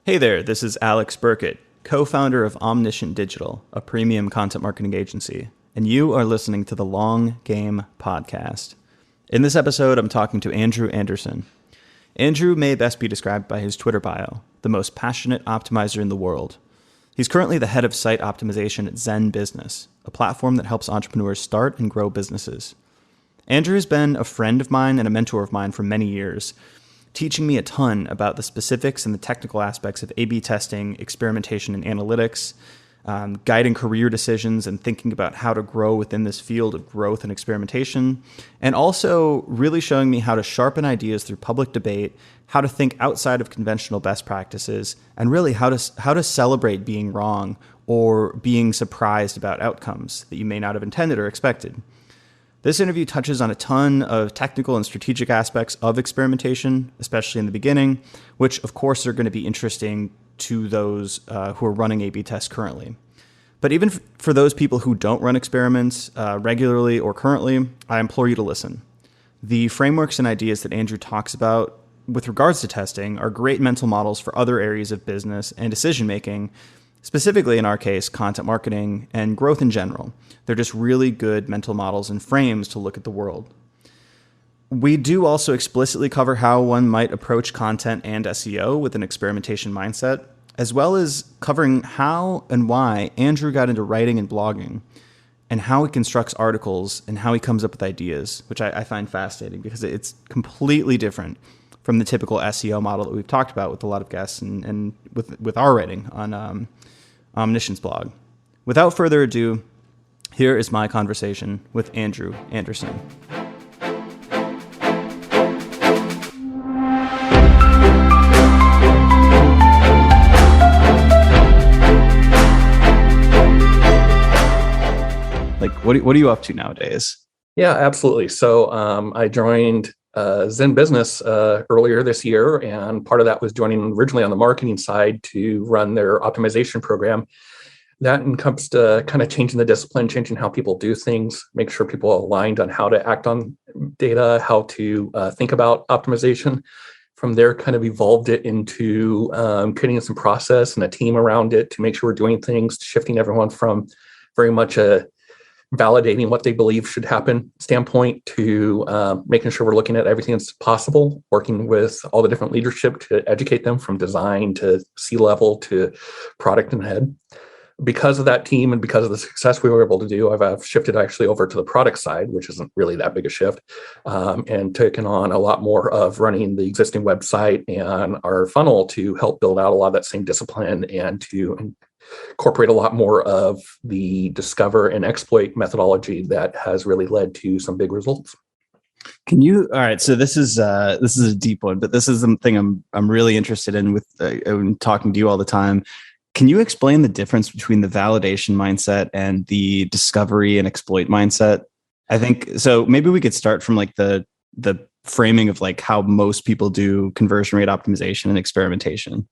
Hey there, this is Alex Burkett, co-founder of Omniscient Digital, a premium content marketing agency, and you are listening to the Long Game Podcast. In this episode, I'm talking to Andrew Anderson. Andrew may best be described by his Twitter bio, the most passionate optimizer in the world. He's currently the head of site optimization at ZenBusiness, a platform that helps entrepreneurs start and grow businesses. Andrew has been a friend of mine and a mentor of mine for many years, teaching me a ton about the specifics and the technical aspects of A/B testing, experimentation, and analytics, guiding career decisions and thinking about how to grow within this field of growth and experimentation, and also really showing me how to sharpen ideas through public debate, how to think outside of conventional best practices, and really how to celebrate being wrong or being surprised about outcomes that you may not have intended or expected. This interview touches on a ton of technical and strategic aspects of experimentation, especially in the beginning, which of course are going to be interesting to those who are running A/B tests currently. But even for those people who don't run experiments regularly or currently, I implore you to listen. The frameworks and ideas that Andrew talks about with regards to testing are great mental models for other areas of business and decision-making, specifically in our case, content marketing and growth in general. They're just really good mental models and frames to look at the world. We do also explicitly cover how one might approach content and SEO with an experimentation mindset, as well as covering how and why Andrew got into writing and blogging, and how he constructs articles and how he comes up with ideas, which I find fascinating because it's completely different from the typical SEO model that we've talked about with a lot of guests and with our writing on Omniscient's blog. Without further ado, here is my conversation with Andrew Anderson. Like, what are you up to nowadays? Yeah, absolutely. So I joined ZenBusiness earlier this year, and part of that was joining originally on the marketing side to run their optimization program. That encompassed kind of changing the discipline, changing how people do things, make sure people are aligned on how to act on data, how to think about optimization. From there, kind of evolved it into creating some process and a team around it to make sure we're doing things, shifting everyone from very much a validating what they believe should happen standpoint to making sure we're looking at everything that's possible, working with all the different leadership to educate them from design to C-level to product and head. Because of that team and because of the success we were able to do, I've shifted actually over to the product side, which isn't really that big a shift, and taken on a lot more of running the existing website and our funnel to help build out a lot of that same discipline and to incorporate a lot more of the discover and exploit methodology that has really led to some big results. All right, so this is a deep one, but this is something I'm really interested in with talking to you all the time. Can you explain the difference between the validation mindset and the discovery and exploit mindset? I think so. Maybe we could start from like the framing of like how most people do conversion rate optimization and experimentation.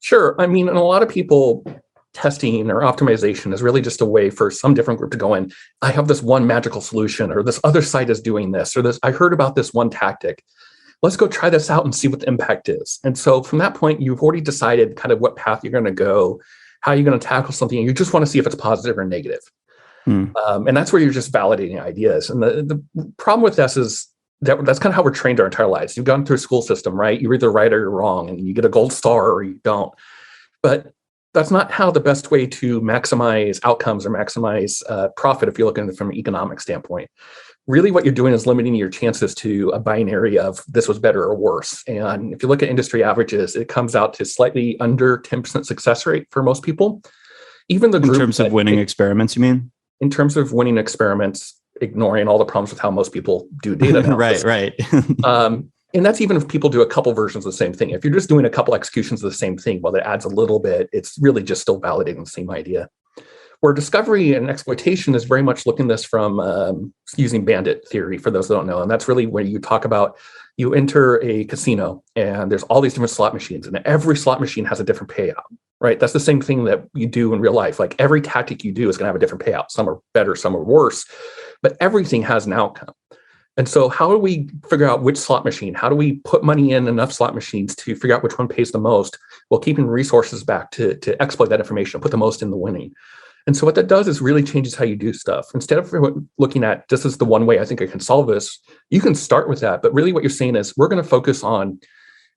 Sure. I mean, and a lot of people, testing or optimization is really just a way for some different group to go in. I have this one magical solution, or this other site is doing this, or this. I heard about this one tactic. Let's go try this out and see what the impact is. And so from that point, you've already decided kind of what path you're going to go, how you're going to tackle something, and you just want to see if it's positive or negative. And that's where you're just validating ideas. And the problem with this is that's kind of how we're trained our entire lives. You've gone through a school system, right? You're either right or you're wrong, and you get a gold star or you don't. But that's not how the best way to maximize outcomes or maximize profit if you're looking at it from an economic standpoint. Really what you're doing is limiting your chances to a binary of this was better or worse. And if you look at industry averages, it comes out to slightly under 10% success rate for most people. Even the in terms of winning experiments, you mean? In terms of winning experiments, ignoring all the problems with how most people do data analysis. Right. And that's even if people do a couple versions of the same thing. If you're just doing a couple executions of the same thing, well, that adds a little bit, it's really just still validating the same idea. Where discovery and exploitation is very much looking at this from using bandit theory, for those that don't know. And that's really where you talk about, you enter a casino and there's all these different slot machines, and every slot machine has a different payout, right? That's the same thing that you do in real life. Like every tactic you do is going to have a different payout. Some are better, some are worse, but everything has an outcome. And so how do we figure out which slot machine? How do we put money in enough slot machines to figure out which one pays the most while keeping resources back to exploit that information, put the most in the winning? And so what that does is really changes how you do stuff. Instead of looking at this is the one way I think I can solve this, you can start with that. But really what you're saying is we're going to focus on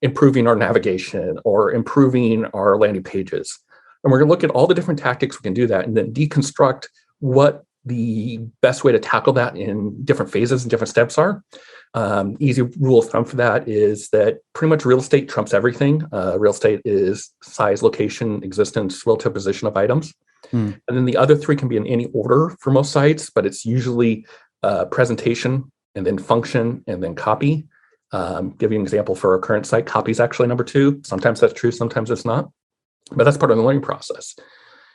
improving our navigation or improving our landing pages. And we're going to look at all the different tactics we can do that and then deconstruct what the best way to tackle that in different phases and different steps are. Easy rule of thumb for that is that pretty much real estate trumps everything. Real estate is size, location, existence, relative position of items. And then the other three can be in any order for most sites, but it's usually presentation and then function and then copy. Give you an example for our current site, copy is actually number 2. Sometimes that's true, sometimes it's not. But that's part of the learning process.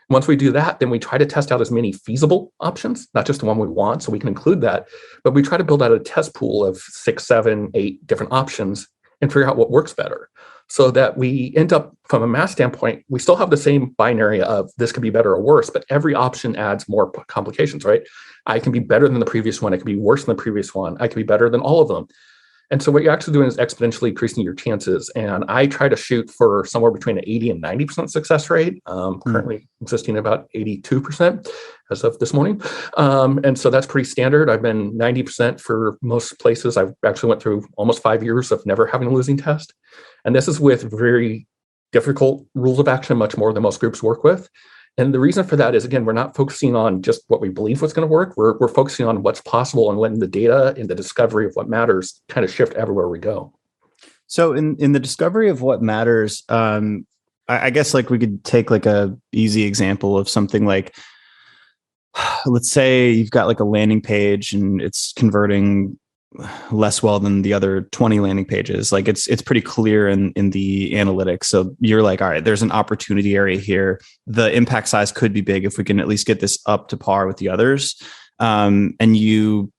Once we do that, then we try to test out as many feasible options, not just the one we want, so we can include that, but we try to build out a test pool of 6, 7, 8 different options and figure out what works better so that we end up, from a math standpoint, we still have the same binary of this could be better or worse, but every option adds more complications, right? I can be better than the previous one. I can be worse than the previous one. I can be better than all of them. And so what you're actually doing is exponentially increasing your chances. And I try to shoot for somewhere between an 80 and 90% success rate, currently existing about 82% as of this morning. And so that's pretty standard. I've been 90% for most places. I've actually went through almost 5 years of never having a losing test. And this is with very difficult rules of action, much more than most groups work with. And the reason for that is, again, we're not focusing on just what we believe was going to work. We're focusing on what's possible and letting the data and the discovery of what matters kind of shift everywhere we go. So in the discovery of what matters, I guess like we could take like a easy example of something like, let's say you've got like a landing page and it's converting less well than the other 20 landing pages. Like it's pretty clear in the analytics. So you're like, all right, there's an opportunity area here. The impact size could be big if we can at least get this up to par with the others. And you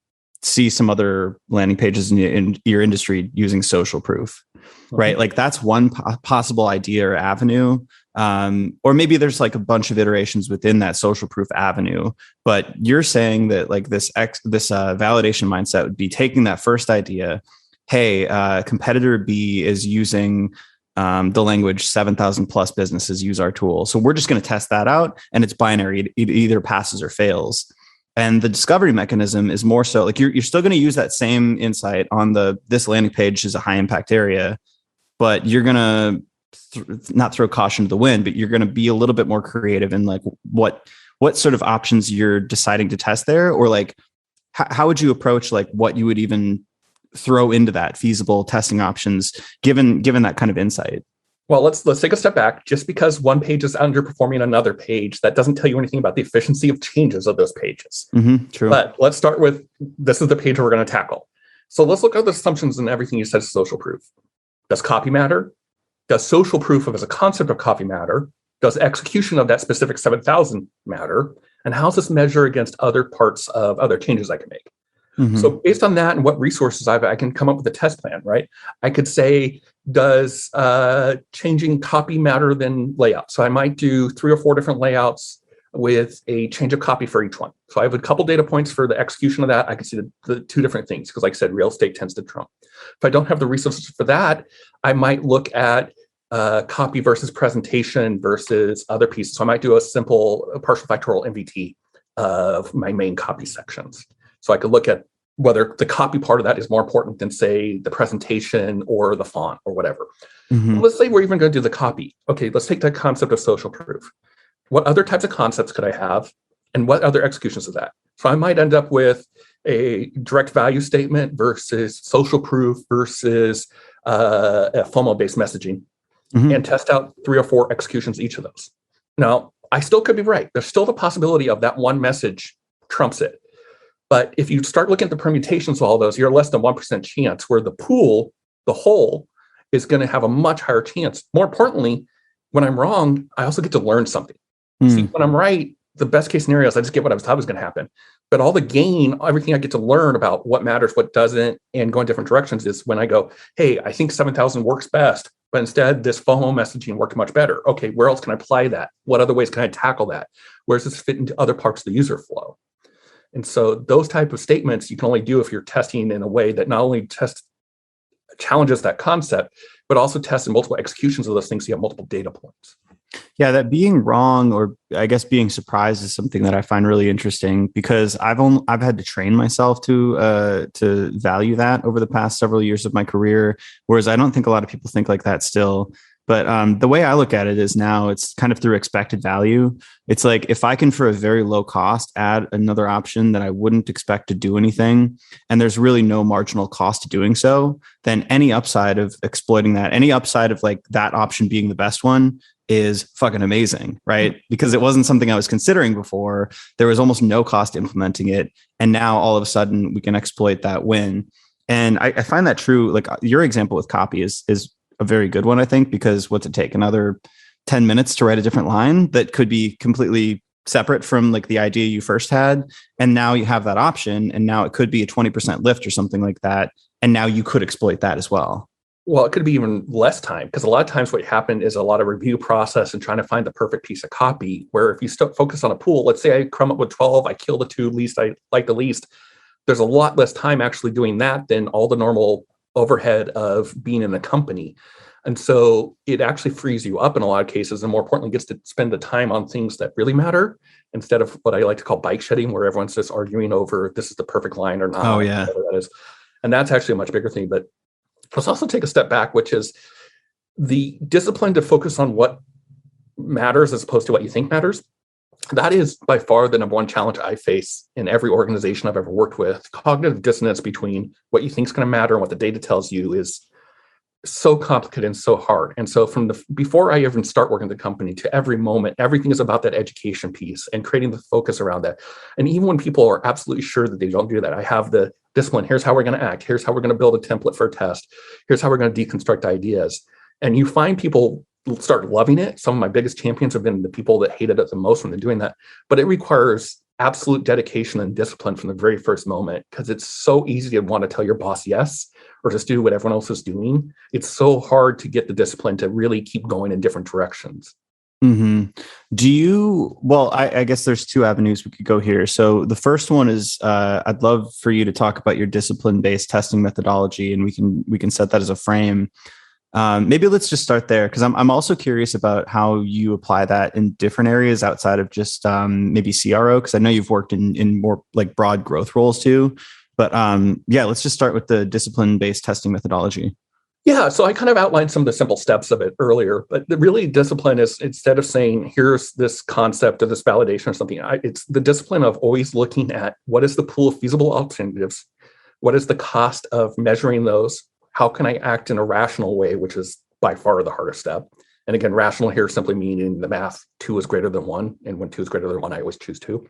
see some other landing pages in your industry using social proof, right? Like that's one possible idea or avenue. Or maybe there's like a bunch of iterations within that social proof avenue, but you're saying that like this validation mindset would be taking that first idea. Hey, competitor B is using the language 7,000 plus businesses use our tool. So we're just going to test that out and it's binary. It either passes or fails. And the discovery mechanism is more so like you're still going to use that same insight on this landing page is a high impact area, but you're going to not throw caution to the wind, but you're going to be a little bit more creative in like what sort of options you're deciding to test there, or like how would you approach like what you would even throw into that feasible testing options given that kind of insight? Well, let's take a step back. Just because one page is underperforming another page, that doesn't tell you anything about the efficiency of changes of those pages. True. But let's start with this is the page we're going to tackle. So let's look at the assumptions and everything you said is social proof. Does copy matter? Does social proof as a concept of copy matter? Does execution of that specific 7,000 matter? And how does this measure against other parts of other changes I can make? So based on that and what resources I can come up with a test plan, right? I could say, does changing copy matter than layout? So I might do 3 or 4 different layouts with a change of copy for each one. So I have a couple data points for the execution of that. I can see the 2 different things because like I said, real estate tends to trump. If I don't have the resources for that, I might look at copy versus presentation versus other pieces. So I might do a simple partial factorial MVT of my main copy sections. So I could look at whether the copy part of that is more important than, say, the presentation or the font or whatever. Let's say we're even going to do the copy. Okay, let's take the concept of social proof. What other types of concepts could I have? And what other executions of that? So I might end up with a direct value statement versus social proof versus a FOMO-based messaging and test out 3 or 4 executions each of those. Now, I still could be right. There's still the possibility of that one message trumps it. But if you start looking at the permutations of all those, you're less than 1% chance, where the pool, the whole, is going to have a much higher chance. More importantly, when I'm wrong, I also get to learn something. See, when I'm right, the best case scenario is I just get what I was thought was going to happen. But all the gain, everything I get to learn about what matters, what doesn't, and go in different directions is when I go, hey, I think 7,000 works best, but instead this FOMO messaging worked much better. Okay, where else can I apply that? What other ways can I tackle that? Where does this fit into other parts of the user flow? And so those type of statements you can only do if you're testing in a way that not only challenges that concept, but also tests in multiple executions of those things so you have multiple data points. Yeah, that being wrong, or I guess being surprised, is something that I find really interesting, because I've had to train myself to value that over the past several years of my career, whereas I don't think a lot of people think like that still. But the way I look at it is now it's kind of through expected value. It's like, if I can, for a very low cost, add another option that I wouldn't expect to do anything, and there's really no marginal cost to doing so, then any upside of exploiting that, any upside of like that option being the best one, is fucking amazing, right? Because it wasn't something I was considering before. There was almost no cost implementing it. And now all of a sudden we can exploit that win. And I find that true. Like your example with copy is a very good one, I think, because what's it take? Another 10 minutes to write a different line that could be completely separate from like the idea you first had. And now you have that option. And now it could be a 20% lift or something like that. And now you could exploit that as well. Well, it could be even less time, because a lot of times what happened is a lot of review process and trying to find the perfect piece of copy, where if you focus on a pool, let's say I come up with 12, I kill the two least I like the least, there's a lot less time actually doing that than all the normal overhead of being in the company. And so it actually frees you up in a lot of cases, and more importantly, gets to spend the time on things that really matter, instead of what I like to call bike shedding, where everyone's just arguing over this is the perfect line or not. Oh, yeah. Whatever that is. And that's actually a much bigger thing. But let's also take a step back, which is the discipline to focus on what matters as opposed to what you think matters. That is by far the number one challenge I face in every organization I've ever worked with. Cognitive dissonance between what you think is going to matter and what the data tells you is so complicated and so hard. And so before I even start working at the company to every moment, everything is about that education piece and creating the focus around that. And even when people are absolutely sure that they don't do that, I have the discipline. Here's how we're going to act. Here's how we're going to build a template for a test. Here's how we're going to deconstruct ideas. And you find people start loving it. Some of my biggest champions have been the people that hated it the most when they're doing that. But it requires absolute dedication and discipline from the very first moment, because it's so easy to want to tell your boss yes, or just do what everyone else is doing. It's so hard to get the discipline to really keep going in different directions. Mm-hmm. I guess there's two avenues we could go here. So the first one is, I'd love for you to talk about your discipline-based testing methodology, and we can set that as a frame. Maybe let's just start there, because I'm also curious about how you apply that in different areas outside of just maybe CRO, because I know you've worked in more like broad growth roles too. But let's just start with the discipline-based testing methodology. Yeah, so I kind of outlined some of the simple steps of it earlier, but the really discipline is, instead of saying, here's this concept or this validation or something, it's the discipline of always looking at what is the pool of feasible alternatives, what is the cost of measuring those, how can I act in a rational way, which is by far the hardest step. And again, rational here simply meaning the math 2 is greater than 1, and when 2 is greater than 1, I always choose 2.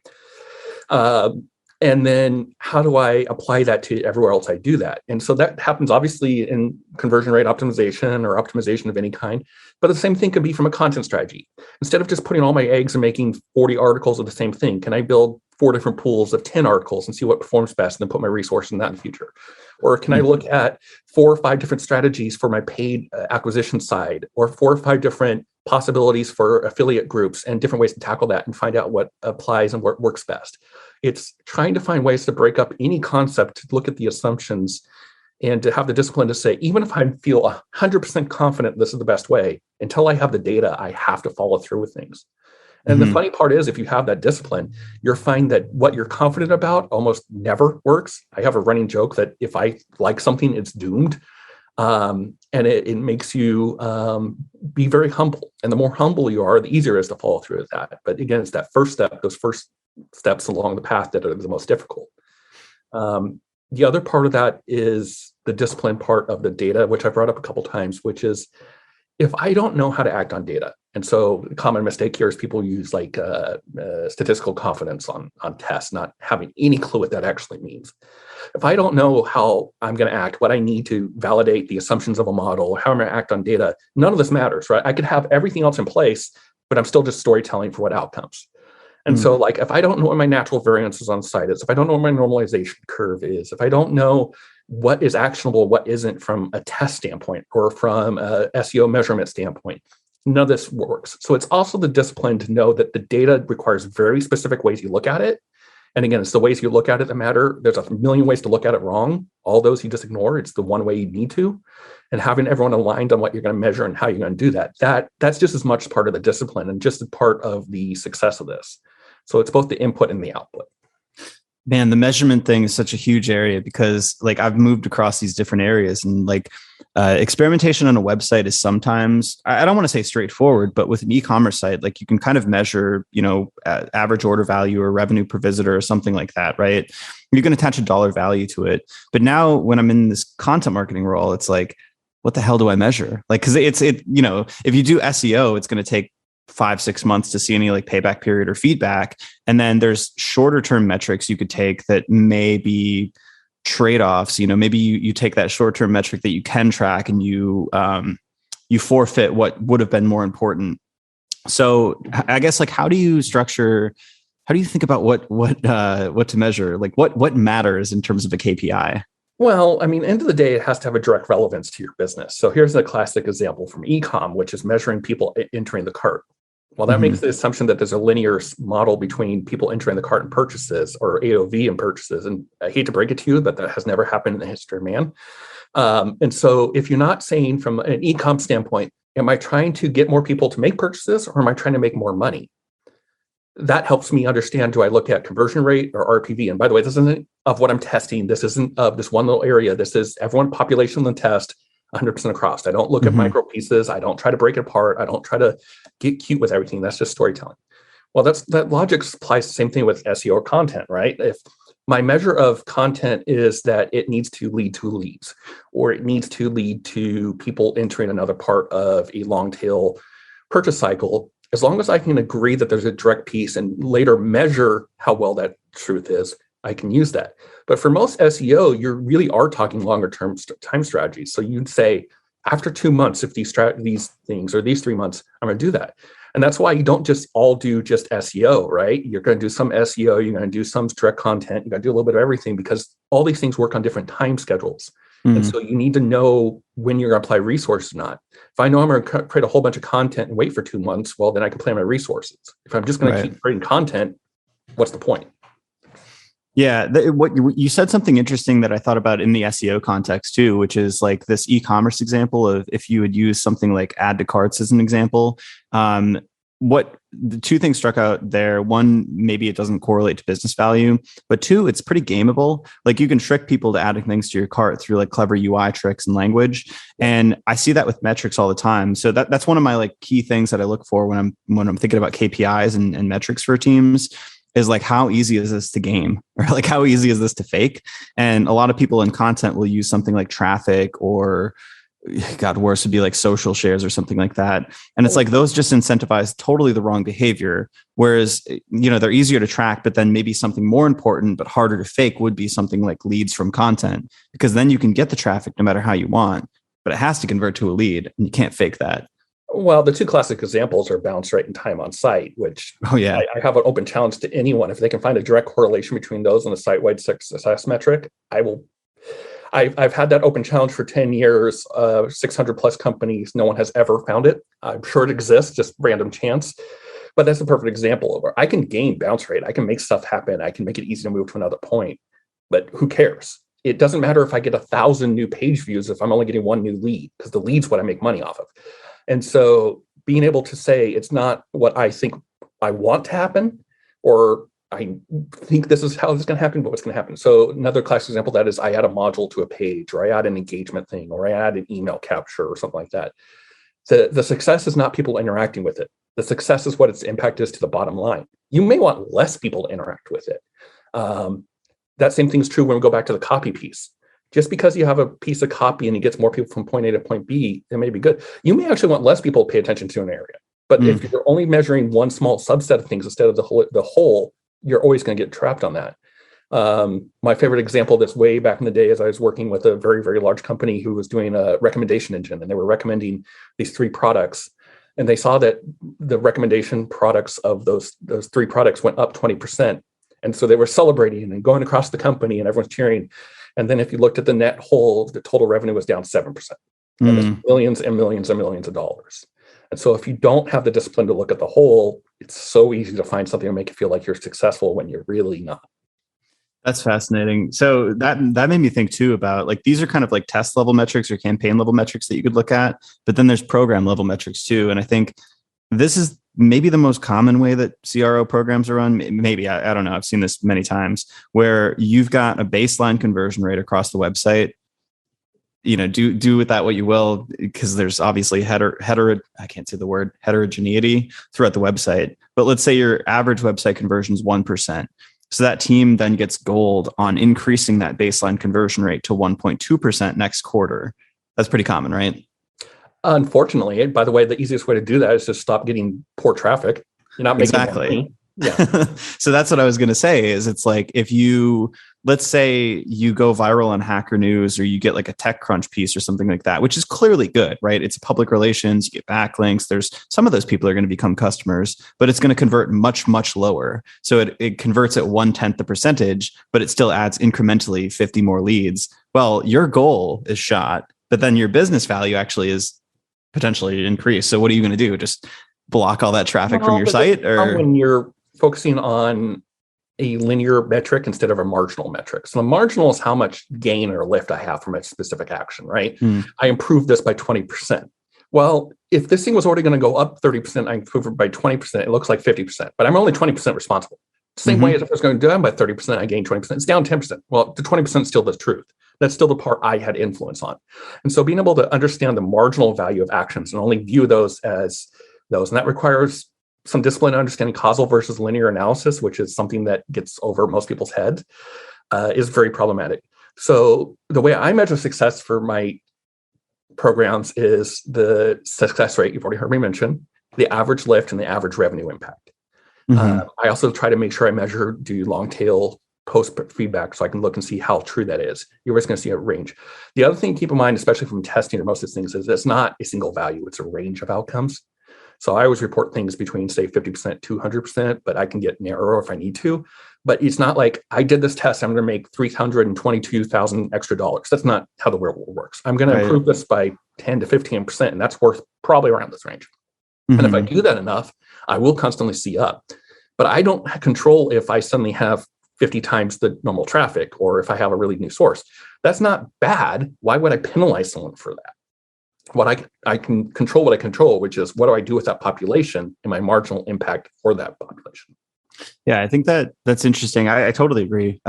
And then how do I apply that to everywhere else I do that? And so that happens obviously in conversion rate optimization or optimization of any kind, but the same thing can be from a content strategy. Instead of just putting all my eggs and making 40 articles of the same thing, can I build 4 different pools of 10 articles and see what performs best, and then put my resource in that in the future? Or can I look at 4 or 5 different strategies for my paid acquisition side, or 4 or 5 different possibilities for affiliate groups and different ways to tackle that and find out what applies and what works best? It's trying to find ways to break up any concept, to look at the assumptions, and to have the discipline to say, even if I feel 100% confident this is the best way, until I have the data, I have to follow through with things. And the funny part is, if you have that discipline, you'll find that what you're confident about almost never works. I have a running joke that if I like something, it's doomed. And it makes you be very humble. And the more humble you are, the easier it is to follow through with that. But again, it's that first step, those first steps along the path that are the most difficult. The other part of that is the discipline part of the data, which I've brought up a couple of times, which is, if I don't know how to act on data, and so the common mistake here is people use like statistical confidence on tests, not having any clue what that actually means. If I don't know how I'm going to act, what I need to validate the assumptions of a model, how I'm going to act on data, none of this matters, right? I could have everything else in place, but I'm still just storytelling for what outcomes. And so like, if I don't know what my natural variances on site is, if I don't know what my normalization curve is, if I don't know what is actionable, what isn't from a test standpoint or from a SEO measurement standpoint, none of this works. So it's also the discipline to know that the data requires very specific ways you look at it. And again, it's the ways you look at it that matter. There's a million ways to look at it wrong. All those you just ignore. It's the one way you need to. And having everyone aligned on what you're going to measure and how you're going to do that's just as much part of the discipline and just a part of the success of this. So it's both the input and the output. Man, the measurement thing is such a huge area because like I've moved across these different areas and like experimentation on a website is sometimes, I don't want to say straightforward, but with an e-commerce site, like you can kind of measure, average order value or revenue per visitor or something like that, right? You can attach a dollar value to it. But now when I'm in this content marketing role, it's like, what the hell do I measure? Like, cause if you do SEO, it's going to take 5-6 months to see any like payback period or feedback. And then there's shorter term metrics you could take that may be trade-offs. Maybe you take that short-term metric that you can track and you forfeit what would have been more important. So I guess like, how do you think about what to measure? Like what matters in terms of a KPI? Well, I mean, end of the day, it has to have a direct relevance to your business. So here's a classic example from e-com, which is measuring people entering the cart. Well, that makes the assumption that there's a linear model between people entering the cart and purchases or AOV and purchases. And I hate to break it to you, but that has never happened in the history of man. And so if you're not saying from an e-com standpoint, am I trying to get more people to make purchases or am I trying to make more money? That helps me understand, do I look at conversion rate or RPV? And by the way, this isn't of what I'm testing. This isn't of this one little area. This is everyone population in the test 100% across. I don't look at micro pieces. I don't try to break it apart. I don't try to get cute with everything. That's just storytelling. Well, that logic applies the same thing with SEO or content, right? If my measure of content is that it needs to lead to leads, or it needs to lead to people entering another part of a long tail purchase cycle, as long as I can agree that there's a direct piece and later measure how well that truth is, I can use that. But for most SEO, you really are talking longer term time strategies. So you'd say, after 2 months, if these things or these 3 months, I'm going to do that. And that's why you don't just all do just SEO, right? You're going to do some SEO, you're going to do some direct content, you got to do a little bit of everything because all these things work on different time schedules. And so you need to know when you're going to apply resources or not. If I know I'm going to create a whole bunch of content and wait for 2 months, well, then I can plan my resources. If I'm just going to keep creating content, what's the point? Yeah, what you said something interesting that I thought about in the SEO context too, which is like this e-commerce example of if you would use something like add to carts as an example. What the two things struck out there: one, maybe it doesn't correlate to business value, but two, it's pretty gameable. Like you can trick people to adding things to your cart through like clever UI tricks and language. And I see that with metrics all the time. So that's one of my like key things that I look for when I'm thinking about KPIs and metrics for teams. Is like, how easy is this to game, or like how easy is this to fake? And a lot of people in content will use something like traffic, or God, worse would be like social shares or something like that. And it's like those just incentivize totally the wrong behavior. Whereas, they're easier to track, but then maybe something more important but harder to fake would be something like leads from content, because then you can get the traffic no matter how you want, but it has to convert to a lead, and you can't fake that. Well, the two classic examples are bounce rate and time on site, which I have an open challenge to anyone. If they can find a direct correlation between those and the site-wide success metric, I will. I've had that open challenge for 10 years, 600 plus companies. No one has ever found it. I'm sure it exists, just random chance. But that's a perfect example of where I can gain bounce rate. I can make stuff happen. I can make it easy to move to another point. But who cares? It doesn't matter if I get 1,000 new page views if I'm only getting one new lead, because the lead's what I make money off of. And so being able to say it's not what I think I want to happen, or I think this is how this is going to happen, but what's going to happen. So another classic example of that is I add a module to a page, or I add an engagement thing, or I add an email capture or something like that. The success is not people interacting with it. The success is what its impact is to the bottom line. You may want less people to interact with it. That same thing is true when we go back to the copy piece. Just because you have a piece of copy and it gets more people from point A to point B, it may be good. You may actually want less people to pay attention to an area. But if you're only measuring one small subset of things instead of the whole, you're always going to get trapped on that. My favorite example of this way back in the day is I was working with a very, very large company who was doing a recommendation engine, and they were recommending these 3 products. And they saw that the recommendation products of those 3 products went up 20%. And so they were celebrating and going across the company and everyone's cheering. And then if you looked at the net whole, the total revenue was down 7%. And there's millions and millions and millions of dollars. And so if you don't have the discipline to look at the whole, it's so easy to find something to make you feel like you're successful when you're really not. That's fascinating. So that made me think too about like these are kind of like test level metrics or campaign level metrics that you could look at, but then there's program level metrics too. And I think this is maybe the most common way that CRO programs are run. Maybe I don't know. I've seen this many times where you've got a baseline conversion rate across the website. Do with that what you will, because there's obviously I can't say the word heterogeneity throughout the website. But let's say your average website conversion is 1%. So that team then gets gold on increasing that baseline conversion rate to 1.2% next quarter. That's pretty common, right? Unfortunately, by the way, the easiest way to do that is to stop getting poor traffic. You're not making more money. Yeah. So that's what I was going to say is it's like if let's say you go viral on Hacker News or you get like a TechCrunch piece or something like that, which is clearly good, right? It's public relations, you get backlinks. There's some of those people are going to become customers, but it's going to convert much, much lower. So it converts at 1/10 the percentage, but it still adds incrementally 50 more leads. Well, your goal is shot, but then your business value actually is potentially increased. So what are you going to do? Just block all that traffic from your site? Or when you're focusing on a linear metric instead of a marginal metric. So the marginal is how much gain or lift I have from a specific action, right? I improved this by 20%. Well, if this thing was already going to go up 30%, I improved it by 20%, it looks like 50%, but I'm only 20% responsible. Same way as if I was going to do it by 30%, I gained 20%, it's down 10%. Well, the 20% is still the truth. That's still the part I had influence on. And so being able to understand the marginal value of actions and only view those as those, and that requires some discipline in understanding causal versus linear analysis, which is something that gets over most people's heads, is very problematic. So the way I measure success for my programs is the success rate, you've already heard me mention, the average lift and the average revenue impact. I also try to make sure I do long tail post feedback so I can look and see how true that is. You're always going to see a range. The other thing to keep in mind, especially from testing or most of these things, is it's not a single value, it's a range of outcomes. So I always report things between, say, 50% to 100%, but I can get narrower if I need to. But it's not like I did this test, I'm going to make $322,000 extra dollars. That's not how the real world works. I'm going to improve this by 10 to 15%, and that's worth probably around this range. And if I do that enough, I will constantly see up. But I don't control if I suddenly have 50 times the normal traffic or if I have a really new source. That's not bad. Why would I penalize someone for that? What I can control what I control, which is what do I do with that population and my marginal impact for that population. Yeah, I think that's interesting. I totally agree.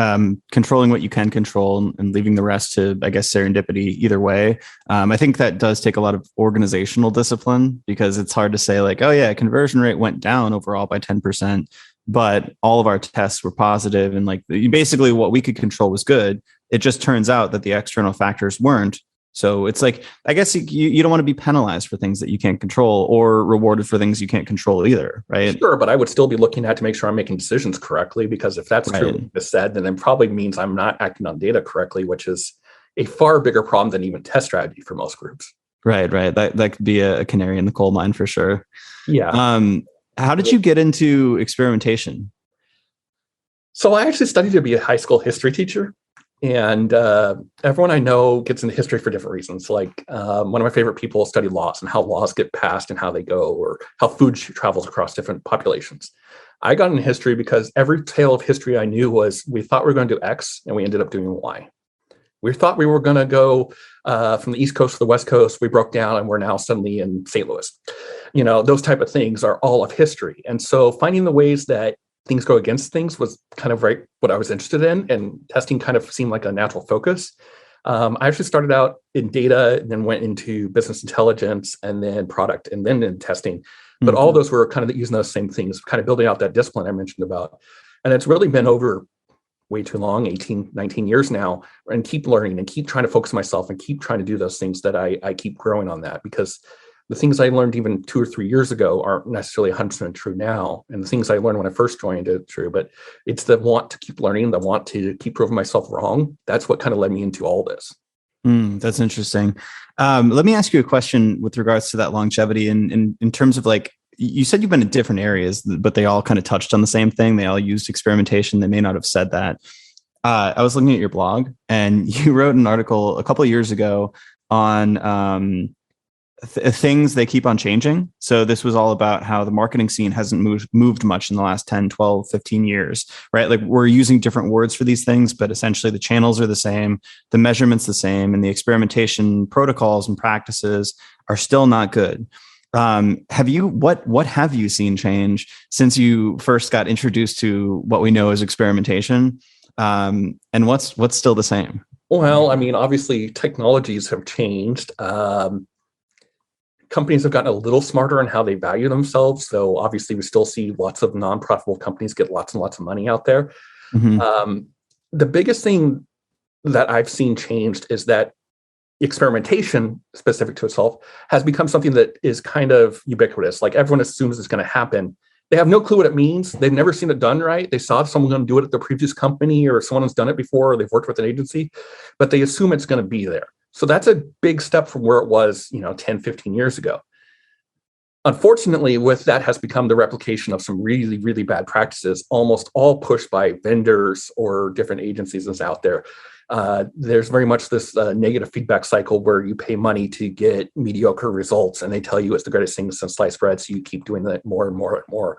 Controlling what you can control and leaving the rest to, I guess, serendipity either way. I think that does take a lot of organizational discipline because it's hard to say like, oh yeah, conversion rate went down overall by 10%, but all of our tests were positive. And like basically what we could control was good. It just turns out that the external factors weren't. So it's like, I guess you don't want to be penalized for things that you can't control or rewarded for things you can't control either, right? Sure, but I would still be looking at to make sure I'm making decisions correctly, because if that's true, what you said, then it probably means I'm not acting on data correctly, which is a far bigger problem than even test strategy for most groups. Right. That could be a canary in the coal mine for sure. Yeah. How did you get into experimentation? So I actually studied to be a high school history teacher. And everyone I know gets into history for different reasons. Like one of my favorite people study laws and how laws get passed and how they go, or how food travels across different populations. I got into history because every tale of history I knew was we thought we were going to do X and we ended up doing Y. We thought we were going to go from the East Coast to the West Coast. We broke down and we're now suddenly in St. Louis. Those type of things are all of history. And so finding the ways that things go against things was kind of what I was interested in, and testing kind of seemed like a natural focus. I actually started out in data and then went into business intelligence and then product and then in testing. But all those were kind of using those same things, kind of building out that discipline I mentioned about. And it's really been over way too long, 18, 19 years now, and keep learning and keep trying to focus myself and keep trying to do those things that I keep growing on that, because the things I learned even 2 or 3 years ago aren't necessarily 100% true now. And the things I learned when I first joined are true, but it's the want to keep learning, the want to keep proving myself wrong. That's what kind of led me into all this. That's interesting. Let me ask you a question with regards to that longevity and in terms of like, you said you've been in different areas, but they all kind of touched on the same thing. They all used experimentation. They may not have said that. I was looking at your blog and you wrote an article a couple of years ago on things, they keep on changing. So this was all about how the marketing scene hasn't moved much in the last 10, 12, 15 years, right? Like we're using different words for these things, but essentially the channels are the same, the measurements the same, and the experimentation protocols and practices are still not good. What have you seen change since you first got introduced to what we know as experimentation? And what's still the same? Well, I mean, obviously technologies have changed. Companies have gotten a little smarter in how they value themselves. So obviously we still see lots of non-profitable companies get lots and lots of money out there. Mm-hmm. The biggest thing that I've seen changed is that experimentation specific to itself has become something that is kind of ubiquitous. Like everyone assumes it's going to happen. They have no clue what it means. They've never seen it done right. They saw someone going to do it at their previous company, or someone has done it before, or they've worked with an agency, but they assume it's going to be there. So that's a big step from where it was, 10, 15 years ago. Unfortunately, with that has become the replication of some really, really bad practices, almost all pushed by vendors or different agencies that's out there. There's very much this negative feedback cycle where you pay money to get mediocre results, and they tell you it's the greatest thing since sliced bread, so you keep doing that more and more and more.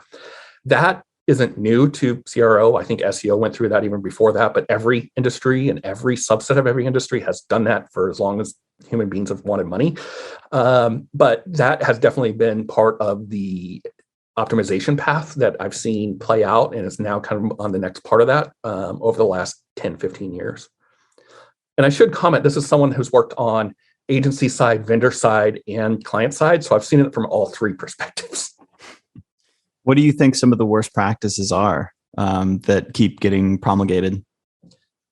That isn't new to CRO. I think SEO went through that even before that, but every industry and every subset of every industry has done that for as long as human beings have wanted money. But that has definitely been part of the optimization path that I've seen play out, and is now kind of on the next part of that over the last 10, 15 years. And I should comment, this is someone who's worked on agency side, vendor side, and client side. So I've seen it from all three perspectives. What do you think some of the worst practices are that keep getting promulgated?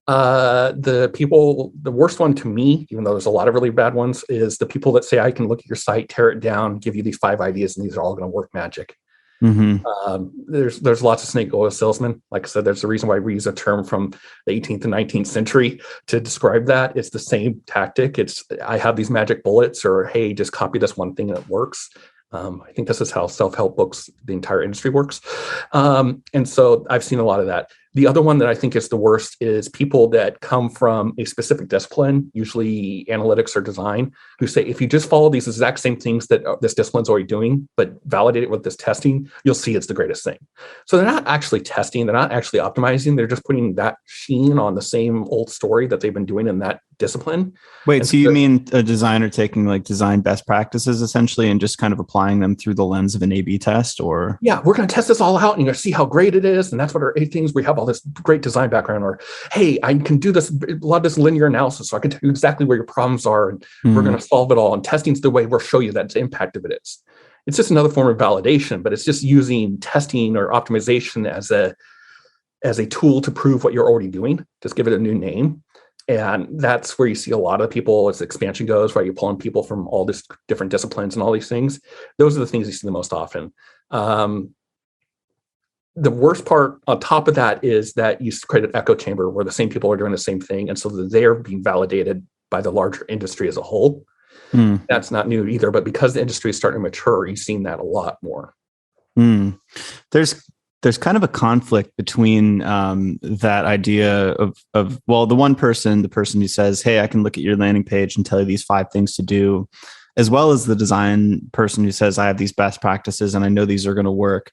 The worst one to me, even though there's a lot of really bad ones, is the people that say, I can look at your site, tear it down, give you these 5 ideas, and these are all going to work magic. Mm-hmm. There's lots of snake oil salesmen. Like I said, there's a reason why we use a term from the 18th and 19th century to describe that. It's the same tactic. It's, I have these magic bullets, or, hey, just copy this one thing and it works. I think this is how self-help books, the entire industry works. And so I've seen a lot of that. The other one that I think is the worst is people that come from a specific discipline, usually analytics or design, who say, if you just follow these exact same things that this discipline's already doing, but validate it with this testing, you'll see it's the greatest thing. So they're not actually testing. They're not actually optimizing. They're just putting that sheen on the same old story that they've been doing in that discipline. Wait, so you mean a designer taking like design best practices essentially and just kind of applying them through the lens of an A/B test? Or yeah, we're going to test this all out and you're going to see how great it is. And that's what our 8 things, we have all this great design background, or, hey, I can do this, a lot of this linear analysis, so I can tell you exactly where your problems are, and we're going to solve it all. And testing's the way we'll show you that the impact of it is. It's just another form of validation, but it's just using testing or optimization as a tool to prove what you're already doing. Just give it a new name. And that's where you see a lot of people as expansion goes, right? You're pulling people from all these different disciplines and all these things. Those are the things you see the most often. The worst part on top of that is that you create an echo chamber where the same people are doing the same thing. And so they're being validated by the larger industry as a whole. That's not new either, but because the industry is starting to mature, you've seen that a lot more. There's kind of a conflict between that idea of well, the person who says, hey, I can look at your landing page and tell you these 5 things to do, as well as the design person who says, I have these best practices and I know these are going to work.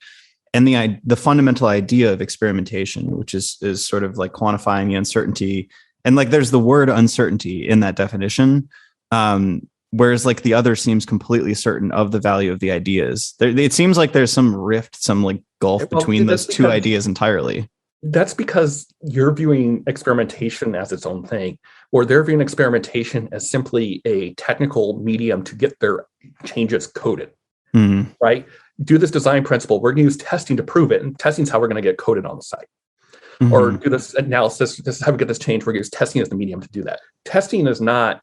And the fundamental idea of experimentation, which is sort of like quantifying the uncertainty. And like there's the word uncertainty in that definition. Whereas like the other seems completely certain of the value of the ideas. It seems like there's some rift, some like gulf between those two ideas entirely. That's because you're viewing experimentation as its own thing, or they're viewing experimentation as simply a technical medium to get their changes coded, right? Do this design principle. We're going to use testing to prove it. And testing is how we're going to get coded on the site. Or do this analysis. This is how we get this change. We're going to use testing as the medium to do that. Testing is not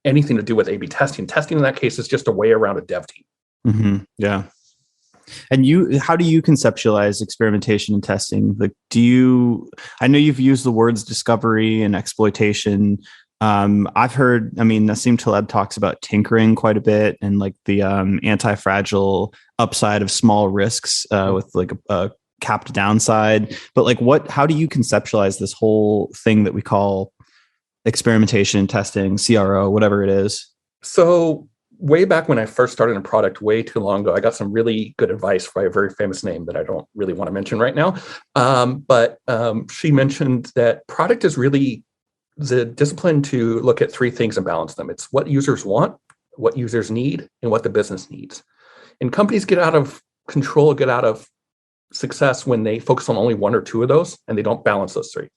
anything to do with A/B testing. Testing in that case is just a way around a dev team. Yeah. And how do you conceptualize experimentation and testing? Like, I know you've used the words discovery and exploitation. I've heard, Nassim Taleb talks about tinkering quite a bit, and like the anti-fragile upside of small risks with like a capped downside. But like, how do you conceptualize this whole thing that we call experimentation, testing, CRO, whatever it is? So way back when I first started a product way too long ago, I got some really good advice by a very famous name that I don't really want to mention right now. But she mentioned that product is really the discipline to look at three things and balance them. It's what users want, what users need, and what the business needs. And companies get out of control, get out of success when they focus on only one or two of those and they don't balance those three.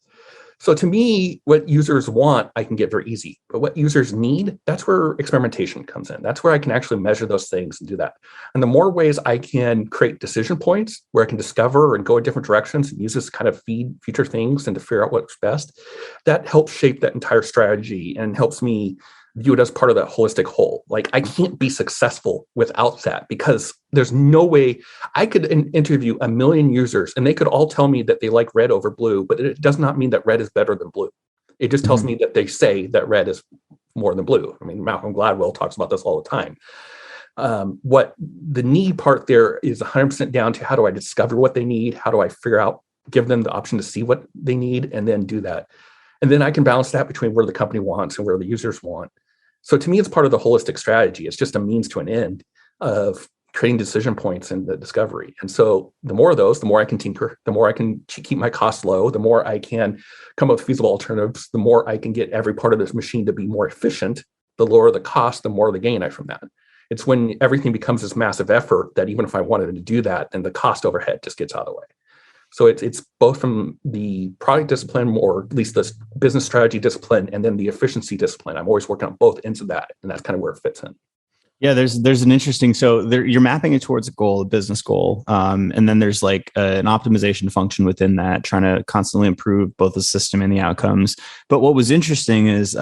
So to me, what users want, I can get very easy. But what users need, that's where experimentation comes in. That's where I can actually measure those things and do that. And the more ways I can create decision points where I can discover and go in different directions and use this kind of feed future things and to figure out what's best, that helps shape that entire strategy and helps me view it as part of that holistic whole. Like I can't be successful without that because there's no way I could interview 1 million users and they could all tell me that they like red over blue, but it does not mean that red is better than blue. It just tells me that they say that red is more than blue. I mean, Malcolm Gladwell talks about this all the time. What the need part there is 100% down to how do I discover what they need? How do I figure out, give them the option to see what they need and then do that. And then I can balance that between where the company wants and where the users want. So to me, it's part of the holistic strategy. It's just a means to an end of creating decision points in the discovery. And so the more of those, the more I can tinker, the more I can keep my costs low, the more I can come up with feasible alternatives, the more I can get every part of this machine to be more efficient, the lower the cost, the more the gain I from that. It's when everything becomes this massive effort that even if I wanted to do that, then the cost overhead just gets out of the way. So it's both from the product discipline, or at least the business strategy discipline, and then the efficiency discipline. I'm always working on both ends of that, and that's kind of where it fits in. Yeah, there's an interesting, so there, you're mapping it towards a goal, a business goal, and then there's like an optimization function within that, trying to constantly improve both the system and the outcomes. But what was interesting is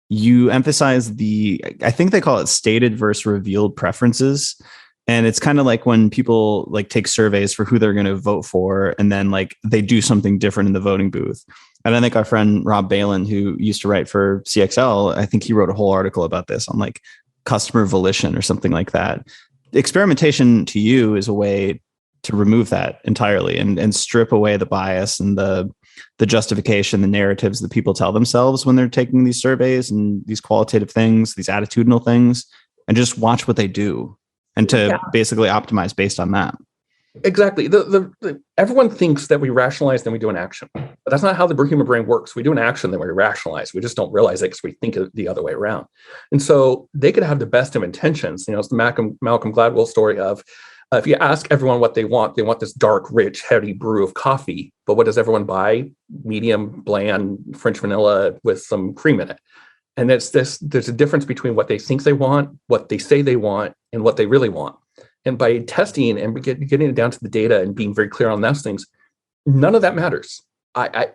you emphasize I think they call it stated versus revealed preferences. And it's kind of like when people like take surveys for who they're going to vote for, and then like they do something different in the voting booth. And I think our friend Rob Balin, who used to write for CXL, I think he wrote a whole article about this on like customer volition or something like that. Experimentation to you is a way to remove that entirely and strip away the bias and the justification, the narratives that people tell themselves when they're taking these surveys and these qualitative things, these attitudinal things, and just watch what they do. And to basically optimize based on that. Exactly. Everyone thinks that we rationalize, then we do an action. But that's not how the human brain works. We do an action, then we rationalize. We just don't realize it because we think it the other way around. And so they could have the best of intentions. You know, it's the Malcolm Gladwell story of if you ask everyone what they want this dark, rich, heady brew of coffee. But what does everyone buy? Medium, bland, French vanilla with some cream in it. And there's a difference between what they think they want, what they say they want, and what they really want. And by testing and getting it down to the data and being very clear on those things, none of that matters. I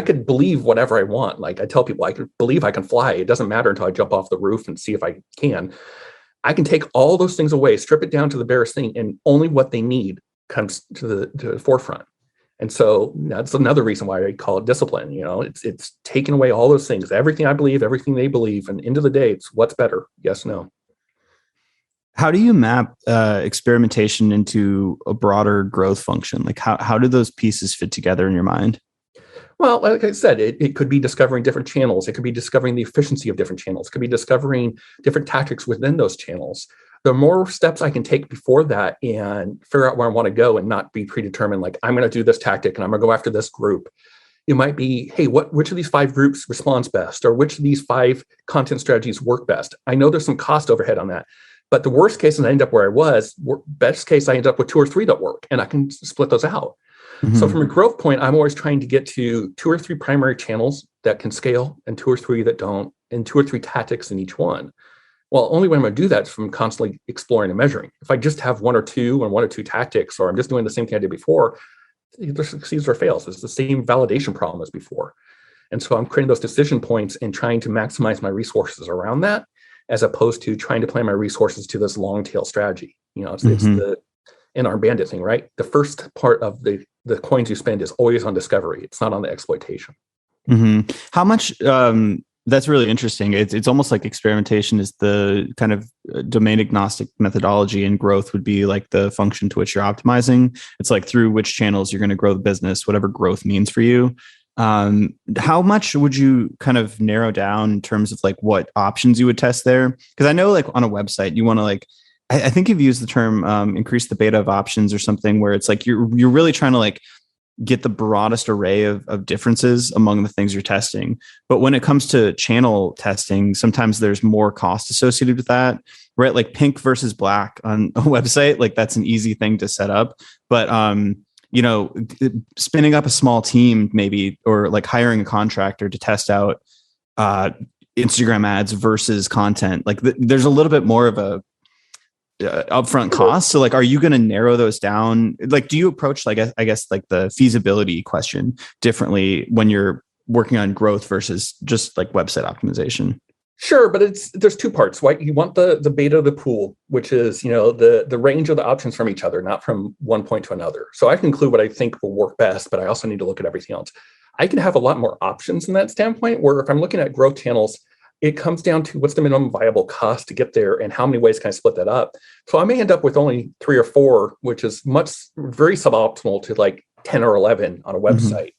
could believe whatever I want. Like I tell people, I could believe I can fly. It doesn't matter until I jump off the roof and see if I can. I can take all those things away, strip it down to the barest thing, and only what they need comes to the forefront. And so that's another reason why I call it discipline. You know, it's taking away all those things, everything I believe, everything they believe, and into the day, it's what's better. Yes, no. How do you map experimentation into a broader growth function? Like how do those pieces fit together in your mind? Well, like I said, it could be discovering different channels. It could be discovering the efficiency of different channels. It could be discovering different tactics within those channels. The more steps I can take before that and figure out where I want to go and not be predetermined, like I'm going to do this tactic and I'm going to go after this group. It might be, hey, which of these 5 groups responds best, or which of these 5 content strategies work best? I know there's some cost overhead on that, but the worst case is I end up where I was. Best case, I end up with 2 or 3 that work, and I can split those out. Mm-hmm. So from a growth point, I'm always trying to get to 2 or 3 primary channels that can scale, and 2 or 3 that don't, and 2 or 3 tactics in each one. Well, only way I'm going to do that is from constantly exploring and measuring. If I just have 1 or 2 or 1 or 2 tactics, or I'm just doing the same thing I did before, either succeeds or fails. It's the same validation problem as before. And so I'm creating those decision points and trying to maximize my resources around that, as opposed to trying to plan my resources to this long tail strategy. You know, it's the in-arm bandit thing, right? The first part of the coins you spend is always on discovery. It's not on the exploitation. Mm-hmm. How much, that's really interesting. It's almost like experimentation is the kind of domain agnostic methodology, and growth would be like the function to which you're optimizing. It's like through which channels you're going to grow the business, whatever growth means for you. How much would you kind of narrow down in terms of like what options you would test there? Because I know like on a website you want to like I think you've used the term increase the beta of options or something where it's like you're really trying to like get the broadest array of differences among the things you're testing. But when it comes to channel testing, sometimes there's more cost associated with that, right? Like pink versus black on a website, like that's an easy thing to set up. But you know, spinning up a small team maybe, or like hiring a contractor to test out Instagram ads versus content, like there's a little bit more of a upfront cost. So like, are you going to narrow those down? Like, do you approach like, I guess like the feasibility question differently when you're working on growth versus just like website optimization? Sure, but there's two parts, right? You want the beta of the pool, which is, you know, the range of the options from each other, not from one point to another. So I can include what I think will work best, but I also need to look at everything else. I can have a lot more options from that standpoint, where if I'm looking at growth channels, it comes down to what's the minimum viable cost to get there and how many ways can I split that up. So I may end up with only 3 or 4, which is very suboptimal to like 10 or 11 on a website.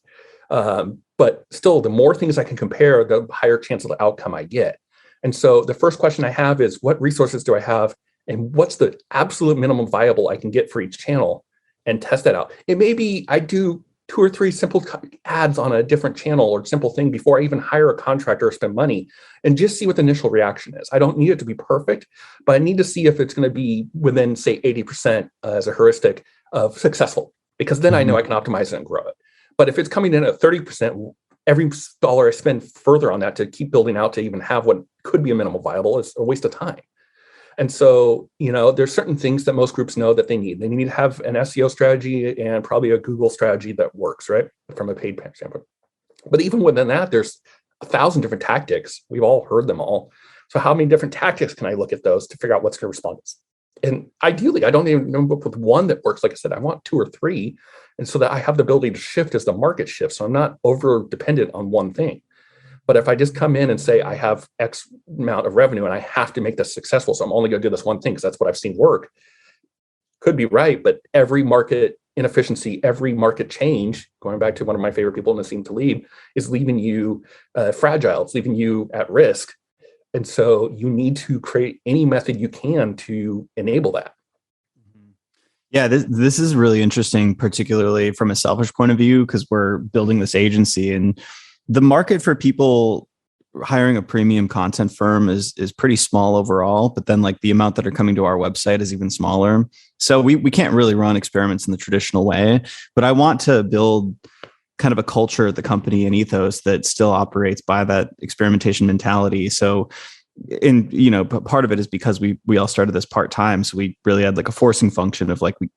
But still, the more things I can compare, the higher chance of the outcome I get. And so the first question I have is, what resources do I have and what's the absolute minimum viable I can get for each channel, and test that out. It may be I do 2 or 3 simple ads on a different channel or simple thing before I even hire a contractor or spend money, and just see what the initial reaction is. I don't need it to be perfect, but I need to see if it's going to be within, say, 80% as a heuristic of successful, because then I know I can optimize it and grow it. But if it's coming in at 30%, every dollar I spend further on that to keep building out to even have what could be a minimal viable is a waste of time. And so, you know, there's certain things that most groups know that they need. They need to have an SEO strategy and probably a Google strategy that works, right, from a paid standpoint. But even within that, there's 1,000 different tactics. We've all heard them all. So how many different tactics can I look at those to figure out what's going to respond? And ideally, I don't even know with one that works. Like I said, I want 2 or 3. And so that I have the ability to shift as the market shifts. So I'm not over dependent on one thing. But if I just come in and say I have X amount of revenue and I have to make this successful, so I'm only going to do this one thing because that's what I've seen work, could be right. But every market inefficiency, every market change, going back to one of my favorite people in Nassim Taleb, is leaving you fragile. It's leaving you at risk. And so you need to create any method you can to enable that. Yeah, this is really interesting, particularly from a selfish point of view, because we're building this agency, and the market for people hiring a premium content firm is pretty small overall. But then like the amount that are coming to our website is even smaller. So we can't really run experiments in the traditional way. But I want to build kind of a culture at the company and ethos that still operates by that experimentation mentality. So you know, part of it is because we all started this part-time. So we really had like a forcing function of like, we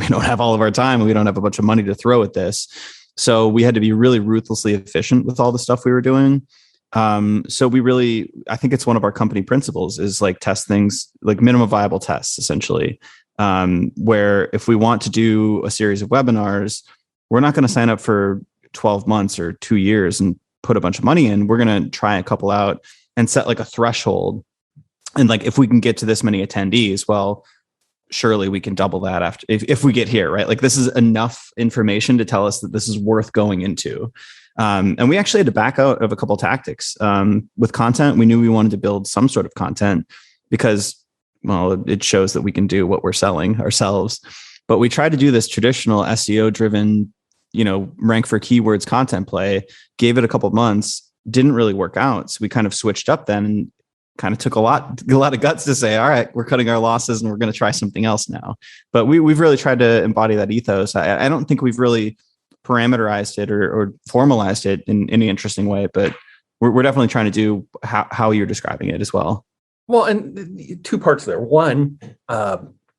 don't have all of our time and we don't have a bunch of money to throw at this. So we had to be really ruthlessly efficient with all the stuff we were doing. So I think it's one of our company principles is like test things, like minimum viable tests, essentially, where if we want to do a series of webinars, we're not going to sign up for 12 months or 2 years and put a bunch of money in. We're going to try a couple out and set like a threshold. And like, if we can get to this many attendees, well, surely we can double that after if we get here, right? Like this is enough information to tell us that this is worth going into. And we actually had to back out of a couple of tactics. With content, we knew we wanted to build some sort of content because, well, it shows that we can do what we're selling ourselves. But we tried to do this traditional SEO driven, you know, rank for keywords content play, gave it a couple of months, didn't really work out. So we kind of switched up then and kind of took a lot of guts to say, all right, we're cutting our losses and we're going to try something else now. But we've really tried to embody that ethos. I don't think we've really parameterized it or formalized it in any interesting way, but we're definitely trying to do how you're describing it as well. Well, and 2 parts there. One,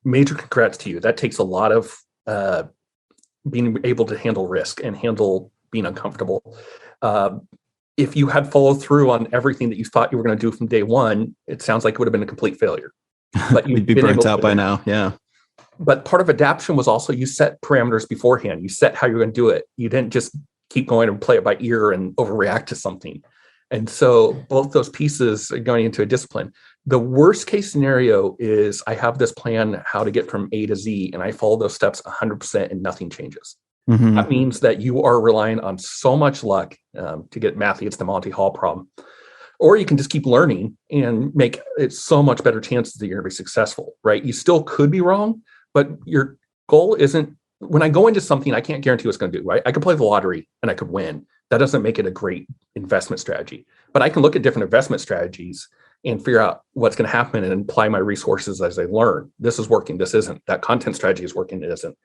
major congrats to you. That takes a lot of being able to handle risk and handle being uncomfortable. If you had followed through on everything that you thought you were going to do from day one, it sounds like it would have been a complete failure. But we'd be burnt out by now. Yeah. But part of adaptation was also you set parameters beforehand. You set how you're going to do it. You didn't just keep going and play it by ear and overreact to something. And so both those pieces are going into a discipline. The worst case scenario is I have this plan how to get from A to Z, and I follow those steps 100% and nothing changes. Mm-hmm. That means that you are relying on so much luck to get mathy. It's the Monty Hall problem. Or you can just keep learning and make it so much better chances that you're going to be successful, right? You still could be wrong, but your goal isn't, when I go into something, I can't guarantee what's going to do, right? I could play the lottery and I could win. That doesn't make it a great investment strategy. But I can look at different investment strategies and figure out what's going to happen and apply my resources as I learn. This is working. This isn't. That content strategy is working. It isn't.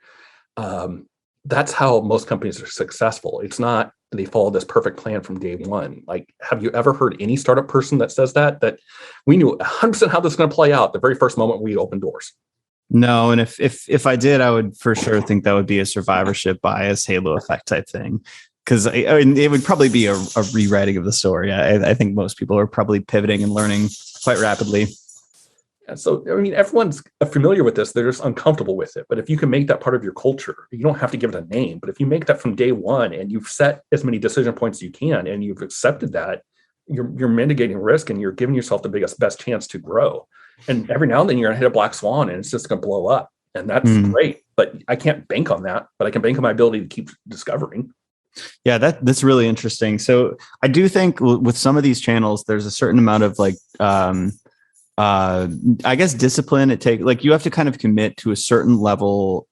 That's how most companies are successful. It's not they follow this perfect plan from day one. Like, have you ever heard any startup person that says that we knew 100% how this is going to play out the very first moment we opened doors? No, and if I did, I would for sure think that would be a survivorship bias halo effect type thing. Because I mean, it would probably be a rewriting of the story. I think most people are probably pivoting and learning quite rapidly. And so, I mean, everyone's familiar with this. They're just uncomfortable with it. But if you can make that part of your culture, you don't have to give it a name. But if you make that from day one and you've set as many decision points as you can and you've accepted that, you're mitigating risk and you're giving yourself the best chance to grow. And every now and then you're going to hit a black swan and it's just going to blow up. And that's great. But I can't bank on that. But I can bank on my ability to keep discovering. Yeah, that's really interesting. So I do think with some of these channels, there's a certain amount of like, I guess discipline you have to kind of commit to a certain level.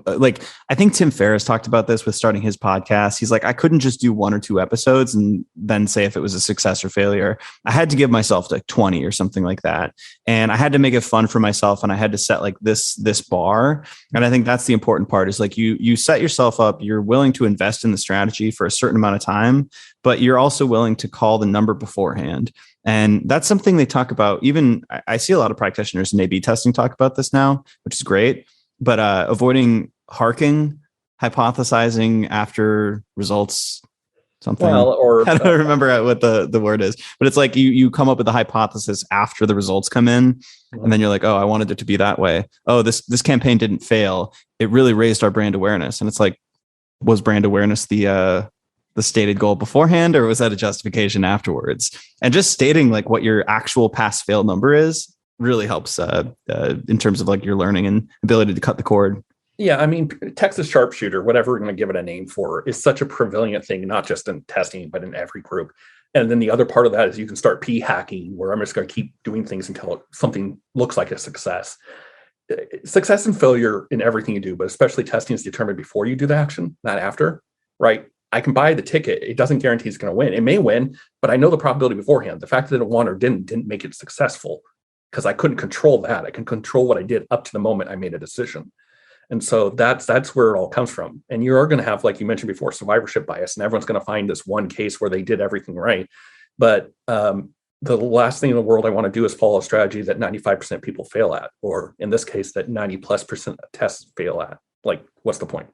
Like, I think Tim Ferriss talked about this with starting his podcast. He's like, I couldn't just do 1 or 2 episodes and then say if it was a success or failure. I had to give myself like 20 or something like that. And I had to make it fun for myself. And I had to set like this bar. And I think that's the important part is like you set yourself up, you're willing to invest in the strategy for a certain amount of time, but you're also willing to call the number beforehand. And that's something they talk about. Even I see a lot of practitioners in A/B testing talk about this now, which is great. But avoiding harking, hypothesizing after results, something. Well, or I don't remember what the word is, but it's like you come up with the hypothesis after the results come in, and then you're like, oh, I wanted it to be that way. Oh, this campaign didn't fail. It really raised our brand awareness, and it's like, was brand awareness the stated goal beforehand, or was that a justification afterwards? And just stating like what your actual pass fail number is really helps in terms of like your learning and ability to cut the cord. Yeah, I mean, Texas sharpshooter, whatever we're going to give it a name for, is such a prevalent thing, not just in testing, but in every group. And then the other part of that is you can start p-hacking, where I'm just going to keep doing things until something looks like a success. Success and failure in everything you do, but especially testing, is determined before you do the action, not after, right? I can buy the ticket. It doesn't guarantee it's going to win. It may win, but I know the probability beforehand. The fact that it won or didn't make it successful, because I couldn't control that. I can control what I did up to the moment I made a decision. And so that's where it all comes from. And you are going to have, like you mentioned before, survivorship bias, and everyone's going to find this one case where they did everything right. But the last thing in the world I want to do is follow a strategy that 95% people fail at, or in this case, that 90+% of tests fail at. Like, what's the point?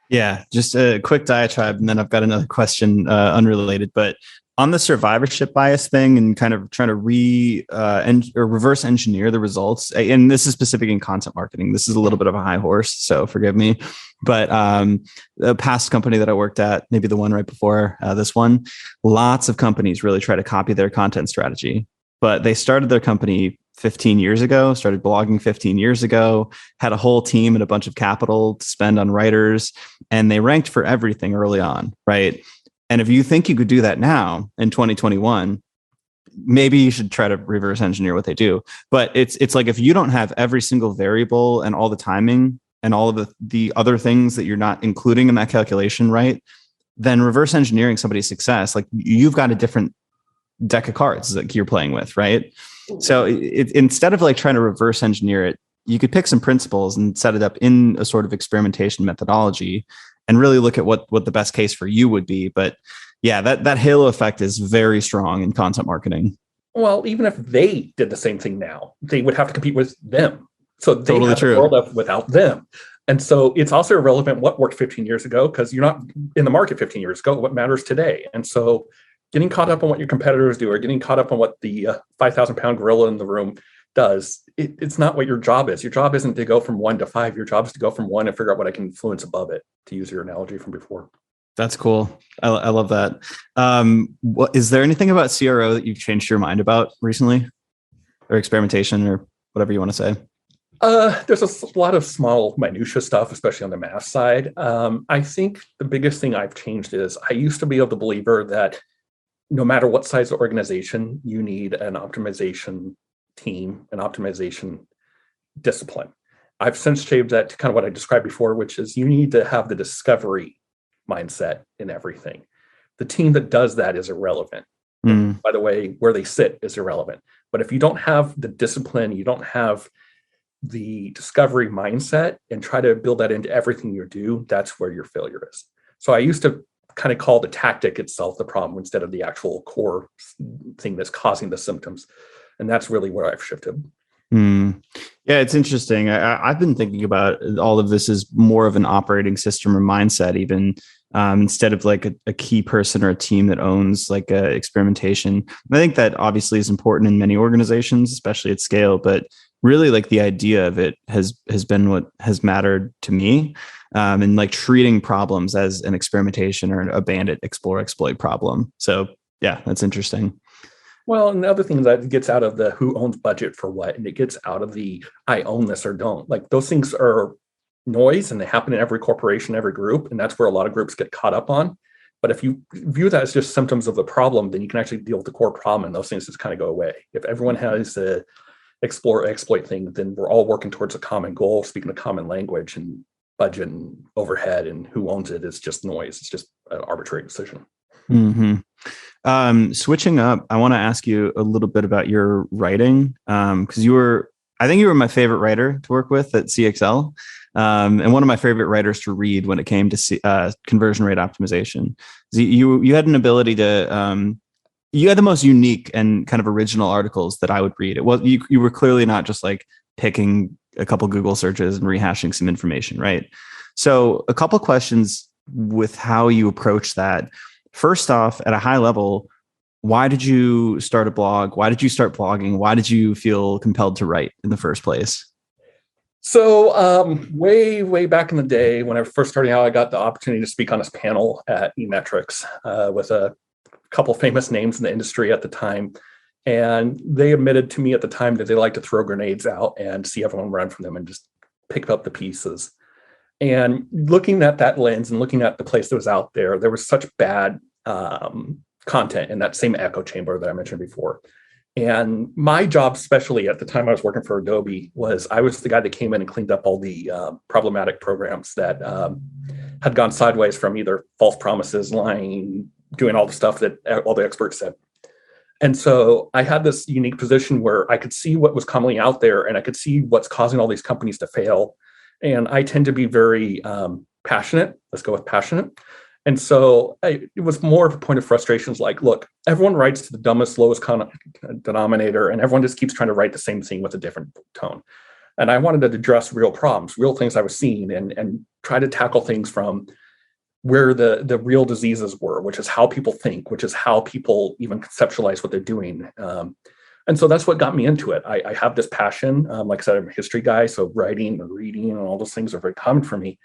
Yeah, just a quick diatribe, and then I've got another question unrelated. But on the survivorship bias thing and kind of trying to reverse engineer the results, and this is specific in content marketing. This is a little bit of a high horse, so forgive me. But a past company that I worked at, maybe the one right before this one, lots of companies really try to copy their content strategy. But they started their company 15 years ago, started blogging 15 years ago, had a whole team and a bunch of capital to spend on writers, and they ranked for everything early on, right? And if you think you could do that now in 2021, maybe you should try to reverse engineer what they do. But it's like, if you don't have every single variable and all the timing and all of the other things that you're not including in that calculation, right, then reverse engineering somebody's success, like you've got a different deck of cards that you're playing with, right? So instead of like trying to reverse engineer it, you could pick some principles and set it up in a sort of experimentation methodology and really look at what the best case for you would be. But yeah, that halo effect is very strong in content marketing. Well, even if they did the same thing now, they would have to compete with them. So they Totally have true. the world up without them. And so it's also irrelevant what worked 15 years ago, because you're not in the market 15 years ago. What matters today? And so getting caught up on what your competitors do, or getting caught up on what the 5,000-pound gorilla in the room does, it's not what your job is. Your job isn't to go from 1 to 5. Your job is to go from 1 and figure out what I can influence above it, to use your analogy from before. That's cool. I love that. Is there anything about CRO that you've changed your mind about recently, or experimentation, or whatever you want to say? There's a lot of small minutia stuff, especially on the math side. I think the biggest thing I've changed is I used to be of the believer that no matter what size of organization, you need an optimization team, an optimization discipline. I've since changed that to kind of what I described before, which is you need to have the discovery mindset in everything. The team that does that is irrelevant. By the way, where they sit is irrelevant. But if you don't have the discipline, you don't have the discovery mindset and try to build that into everything you do, that's where your failure is. So I used to kind of call the tactic itself the problem instead of the actual core thing that's causing the symptoms. And that's really where I've shifted. Yeah, it's interesting. I've been thinking about all of this as more of an operating system or mindset, even instead of like a key person or a team that owns like experimentation. I think that obviously is important in many organizations, especially at scale, but really like the idea of it has been what has mattered to me, and like treating problems as an experimentation or a bandit explore exploit problem. So yeah, that's interesting. Well, and the other thing that gets out of the who owns budget for what, and it gets out of the I own this or don't. Like those things are noise and they happen in every corporation, every group. And that's where a lot of groups get caught up on. But if you view that as just symptoms of the problem, then you can actually deal with the core problem and those things just kind of go away. If everyone has the explore exploit thing, then we're all working towards a common goal, speaking a common language, and budget and overhead and who owns it is just noise. It's just an arbitrary decision. Switching up, I want to ask you a little bit about your writing, because I think you were my favorite writer to work with at CXL, and one of my favorite writers to read when it came to conversion rate optimization. You had an ability to, you had the most unique and kind of original articles that I would read. It was you were clearly not just like picking a couple Google searches and rehashing some information, right? So a couple questions with how you approach that. First off, at a high level, why did you start a blog? Why did you start blogging? Why did you feel compelled to write in the first place? So way back in the day, when I was first starting out, I got the opportunity to speak on this panel at eMetrics with a couple famous names in the industry at the time. And they admitted to me at the time that they like to throw grenades out and see everyone run from them and just pick up the pieces. And looking at that lens and looking at the place that was out there, there was such bad content in that same echo chamber that I mentioned before. And my job, especially at the time I was working for Adobe, was I was the guy that came in and cleaned up all the problematic programs that had gone sideways from either false promises, lying, doing all the stuff that all the experts said. And so I had this unique position where I could see what was commonly out there and I could see what's causing all these companies to fail. And I tend to be very passionate. Let's go with passionate. And so it was more of a point of frustrations like, look, everyone writes to the dumbest, lowest denominator, and everyone just keeps trying to write the same thing with a different tone. And I wanted to address real problems, real things I was seeing, and try to tackle things from where the real diseases were, which is how people think, which is how people even conceptualize what they're doing. And so that's what got me into it. I have this passion. Like I said, I'm a history guy, so writing and reading and all those things are very common for me.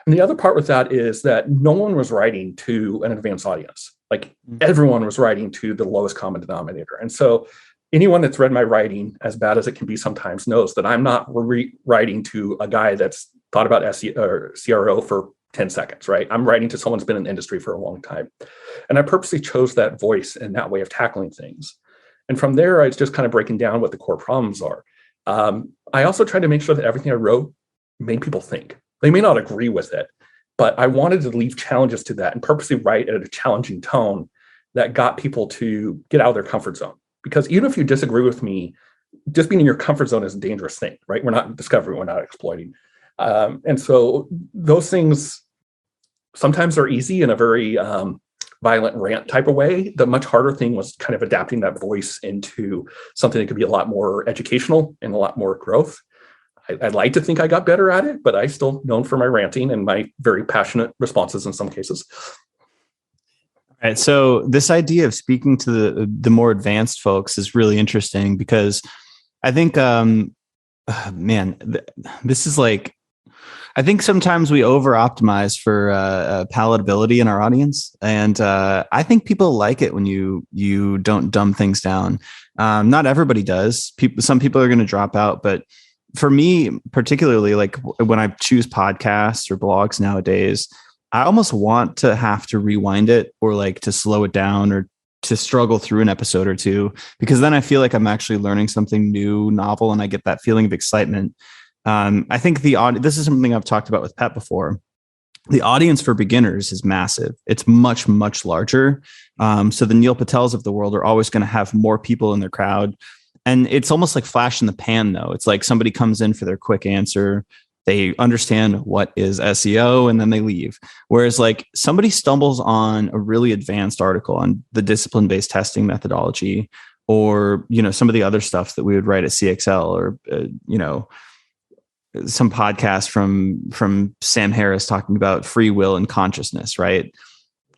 And the other part with that is that no one was writing to an advanced audience. Like everyone was writing to the lowest common denominator. And so anyone that's read my writing, as bad as it can be sometimes, knows that I'm not writing to a guy that's thought about SEO or CRO for 10 seconds, right? I'm writing to someone who's been in the industry for a long time. And I purposely chose that voice and that way of tackling things. And from there, I was just kind of breaking down what the core problems are. I also tried to make sure that everything I wrote made people think. They may not agree with it, but I wanted to leave challenges to that and purposely write at a challenging tone that got people to get out of their comfort zone. Because even if you disagree with me, just being in your comfort zone is a dangerous thing, right? We're not discovering, we're not exploiting. And so those things sometimes are easy in a very violent rant type of way. The much harder thing was kind of adapting that voice into something that could be a lot more educational and a lot more growth. I'd like to think I got better at it, but I'm still known for my ranting and my very passionate responses in some cases. All right. So this idea of speaking to the more advanced folks is really interesting because I think, this is like, I think sometimes we over optimize for palatability in our audience. And I think people like it when you don't dumb things down. Not everybody does. Some people are going to drop out, but for me, particularly, like when I choose podcasts or blogs nowadays, I almost want to have to rewind it or like to slow it down or to struggle through an episode or two, because then I feel like I'm actually learning something new, novel, and I get that feeling of excitement. I think this is something I've talked about with Pet before. The audience for beginners is massive. It's much, much larger. So the Neil Patels of the world are always going to have more people in their crowd. And it's almost like flash in the pan, though. It's like somebody comes in for their quick answer. They understand what is SEO and then they leave. Whereas like somebody stumbles on a really advanced article on the discipline-based testing methodology, or, some of the other stuff that we would write at CXL, or, some podcast from Sam Harris talking about free will and consciousness, right?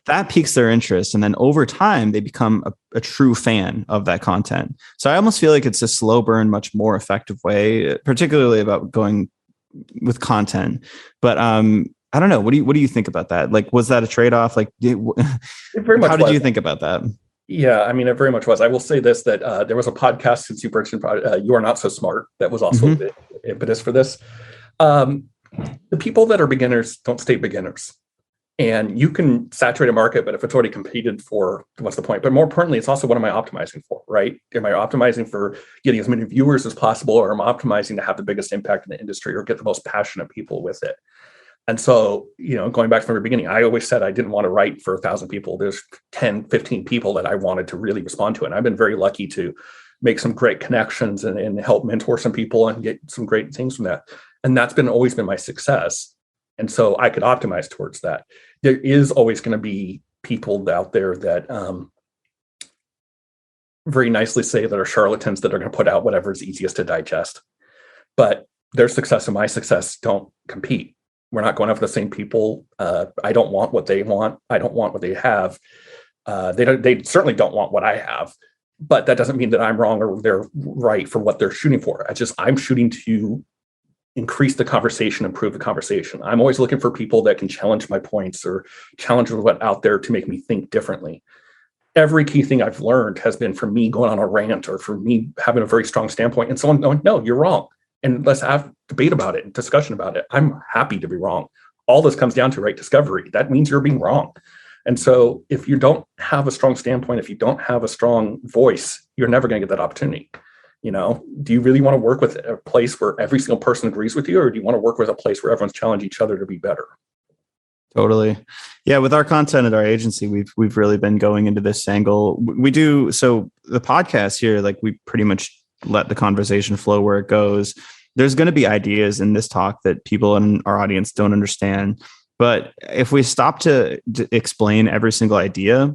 That piques their interest. And then over time, they become a true fan of that content. So I almost feel like it's a slow burn, much more effective way, particularly about going with content. But I don't know. What do you think about that? Like, was that a trade-off? Like, how did you think about that? Yeah, I mean, it very much was. I will say this, that there was a podcast, since you mentioned You Are Not So Smart, that was also the impetus for this. The people that are beginners don't stay beginners. And you can saturate a market, but if it's already competed for, what's the point? But more importantly, it's also what am I optimizing for, right? Am I optimizing for getting as many viewers as possible, or am I optimizing to have the biggest impact in the industry or get the most passionate people with it? And so, going back from the beginning, I always said I didn't want to write for 1,000 people. There's 10, 15 people that I wanted to really respond to. And I've been very lucky to make some great connections and help mentor some people and get some great things from that. And that's always been my success. And so I could optimize towards that. There is always going to be people out there that very nicely say that are charlatans that are going to put out whatever is easiest to digest. But their success and my success don't compete. We're not going after the same people. I don't want what they want. I don't want what they have. They certainly don't want what I have. But that doesn't mean that I'm wrong or they're right for what they're shooting for. I'm shooting to increase the conversation, improve the conversation. I'm always looking for people that can challenge my points or challenge what's out there to make me think differently. Every key thing I've learned has been from me going on a rant or from me having a very strong standpoint and someone going, no, you're wrong. And let's have debate about it and discussion about it. I'm happy to be wrong. All this comes down to right discovery. That means you're being wrong. And so if you don't have a strong standpoint, if you don't have a strong voice, you're never going to get that opportunity. Do you really want to work with a place where every single person agrees with you, or do you want to work with a place where everyone's challenging each other to be better? Totally. Yeah. With our content at our agency, we've really been going into this angle. We do. So the podcast here, like we pretty much let the conversation flow where it goes. There's going to be ideas in this talk that people in our audience don't understand. But if we stop to explain every single idea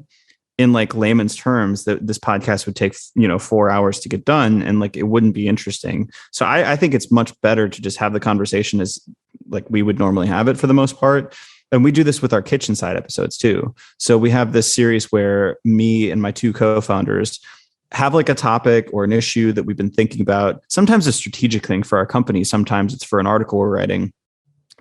in like layman's terms, that this podcast would take 4 hours to get done, and like it wouldn't be interesting. So I think it's much better to just have the conversation as like we would normally have it for the most part. And we do this with our kitchen side episodes too. So we have this series where me and my two co-founders have like a topic or an issue that we've been thinking about. Sometimes a strategic thing for our company. Sometimes it's for an article we're writing.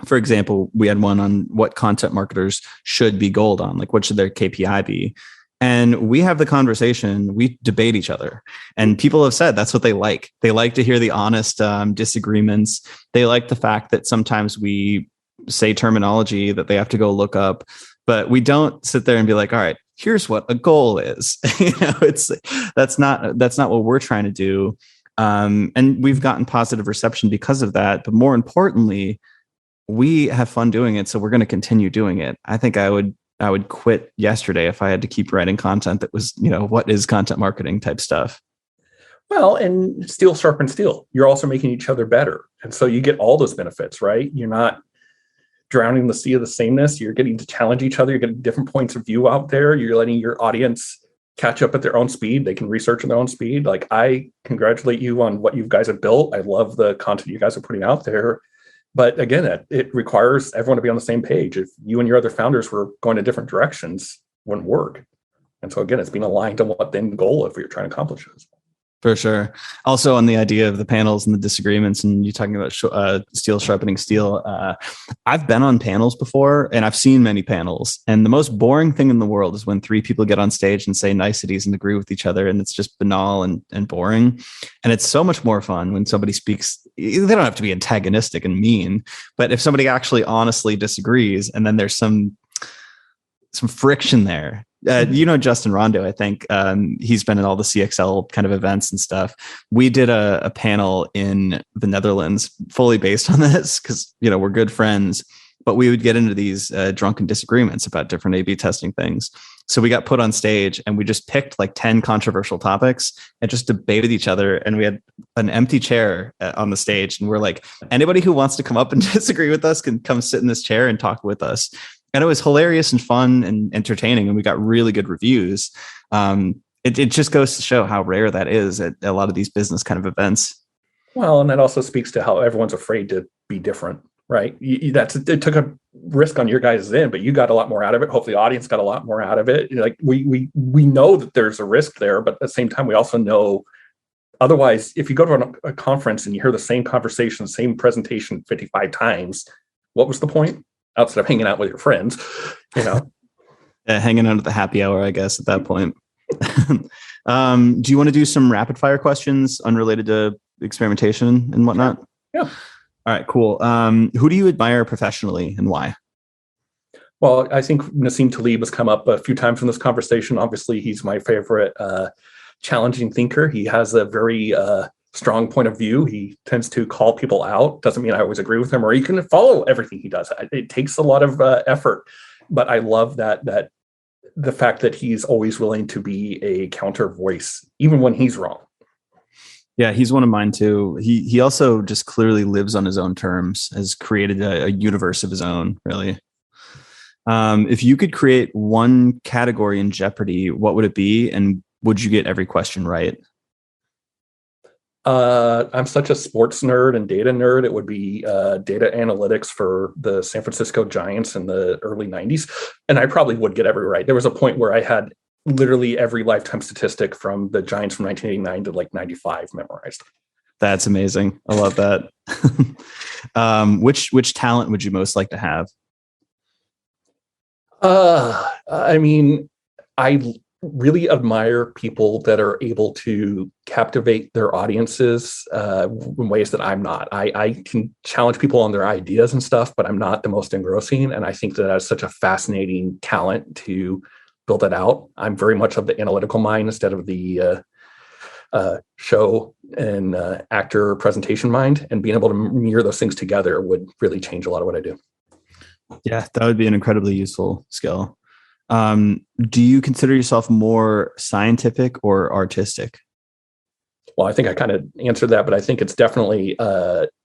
For example, we had one on what content marketers should be gold on, like what should their KPI be? And we have the conversation, we debate each other. And people have said that's what they like. They like to hear the honest disagreements. They like the fact that sometimes we say terminology that they have to go look up, but we don't sit there and be like, all right, here's what a goal is. That's not what we're trying to do. And we've gotten positive reception because of that. But more importantly, we have fun doing it. So we're going to continue doing it. I think I would quit yesterday if I had to keep writing content that was, what is content marketing type stuff. Well, and steel sharpens steel. You're also making each other better. And so you get all those benefits, right? You're not drowning in the sea of the sameness. You're getting to challenge each other. You're getting different points of view out there. You're letting your audience catch up at their own speed. They can research at their own speed. Like, I congratulate you on what you guys have built. I love the content you guys are putting out there. But again, it requires everyone to be on the same page. If you and your other founders were going to different directions, it wouldn't work. And so again, it's being aligned on what the end goal of what you're trying to accomplish is. For sure. Also, on the idea of the panels and the disagreements, and you talking about steel sharpening steel. I've been on panels before, and I've seen many panels. And the most boring thing in the world is when three people get on stage and say niceties and agree with each other, and it's just banal and boring. And it's so much more fun when somebody speaks. They don't have to be antagonistic and mean, but if somebody actually honestly disagrees, and then there's some friction there. Justin Rondo, I think he's been at all the CXL kind of events and stuff. We did a panel in the Netherlands fully based on this because, we're good friends, but we would get into these drunken disagreements about different A/B testing things. So we got put on stage and we just picked like 10 controversial topics and just debated each other. And we had an empty chair on the stage. And we're like, anybody who wants to come up and disagree with us can come sit in this chair and talk with us. And it was hilarious and fun and entertaining, and we got really good reviews. It just goes to show how rare that is at a lot of these business kind of events. Well, and that also speaks to how everyone's afraid to be different, right? It took a risk on your guys' end, but you got a lot more out of it. Hopefully, the audience got a lot more out of it. Like we know that there's a risk there, but at the same time, we also know. Otherwise, if you go to a conference and you hear the same conversation, same presentation 55 times, what was the point? Outside of hanging out with your friends, Yeah, hanging out at the happy hour, I guess, at that point. Do you want to do some rapid fire questions unrelated to experimentation and whatnot? Yeah. All right, cool. Who do you admire professionally and why? Well, I think Nassim Taleb has come up a few times in this conversation. Obviously, he's my favorite challenging thinker. He has a very strong point of view. He tends to call people out. Doesn't mean I always agree with him or you can follow everything he does. It takes a lot of effort, but I love that the fact that he's always willing to be a counter voice, even when he's wrong. Yeah, he's one of mine too. He also just clearly lives on his own terms, has created a universe of his own, really. If you could create one category in Jeopardy, what would it be? And would you get every question right? I'm such a sports nerd and data nerd. It would be data analytics for the San Francisco Giants in the early 90s. And I probably would get every right. There was a point where I had literally every lifetime statistic from the Giants from 1989 to like 95 memorized. That's amazing. I love that. Which talent would you most like to have? I mean, I really admire people that are able to captivate their audiences in ways that I'm not. I can challenge people on their ideas and stuff, but I'm not the most engrossing. And I think that that's such a fascinating talent to build that out. I'm very much of the analytical mind instead of the show and actor presentation mind. And being able to mirror those things together would really change a lot of what I do. Yeah, that would be an incredibly useful skill. Do you consider yourself more scientific or artistic? Well, I think I kind of answered that, but I think it's definitely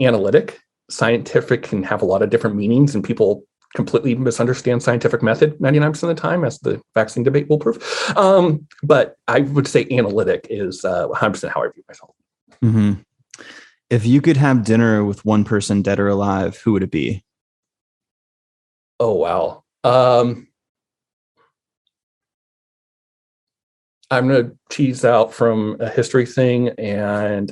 analytic. Scientific can have a lot of different meanings, and people completely misunderstand scientific method 99% of the time, as the vaccine debate will prove. But I would say analytic is 100% how I view myself. Mm-hmm. If you could have dinner with one person, dead or alive, who would it be? Oh, wow. I'm going to tease out from a history thing and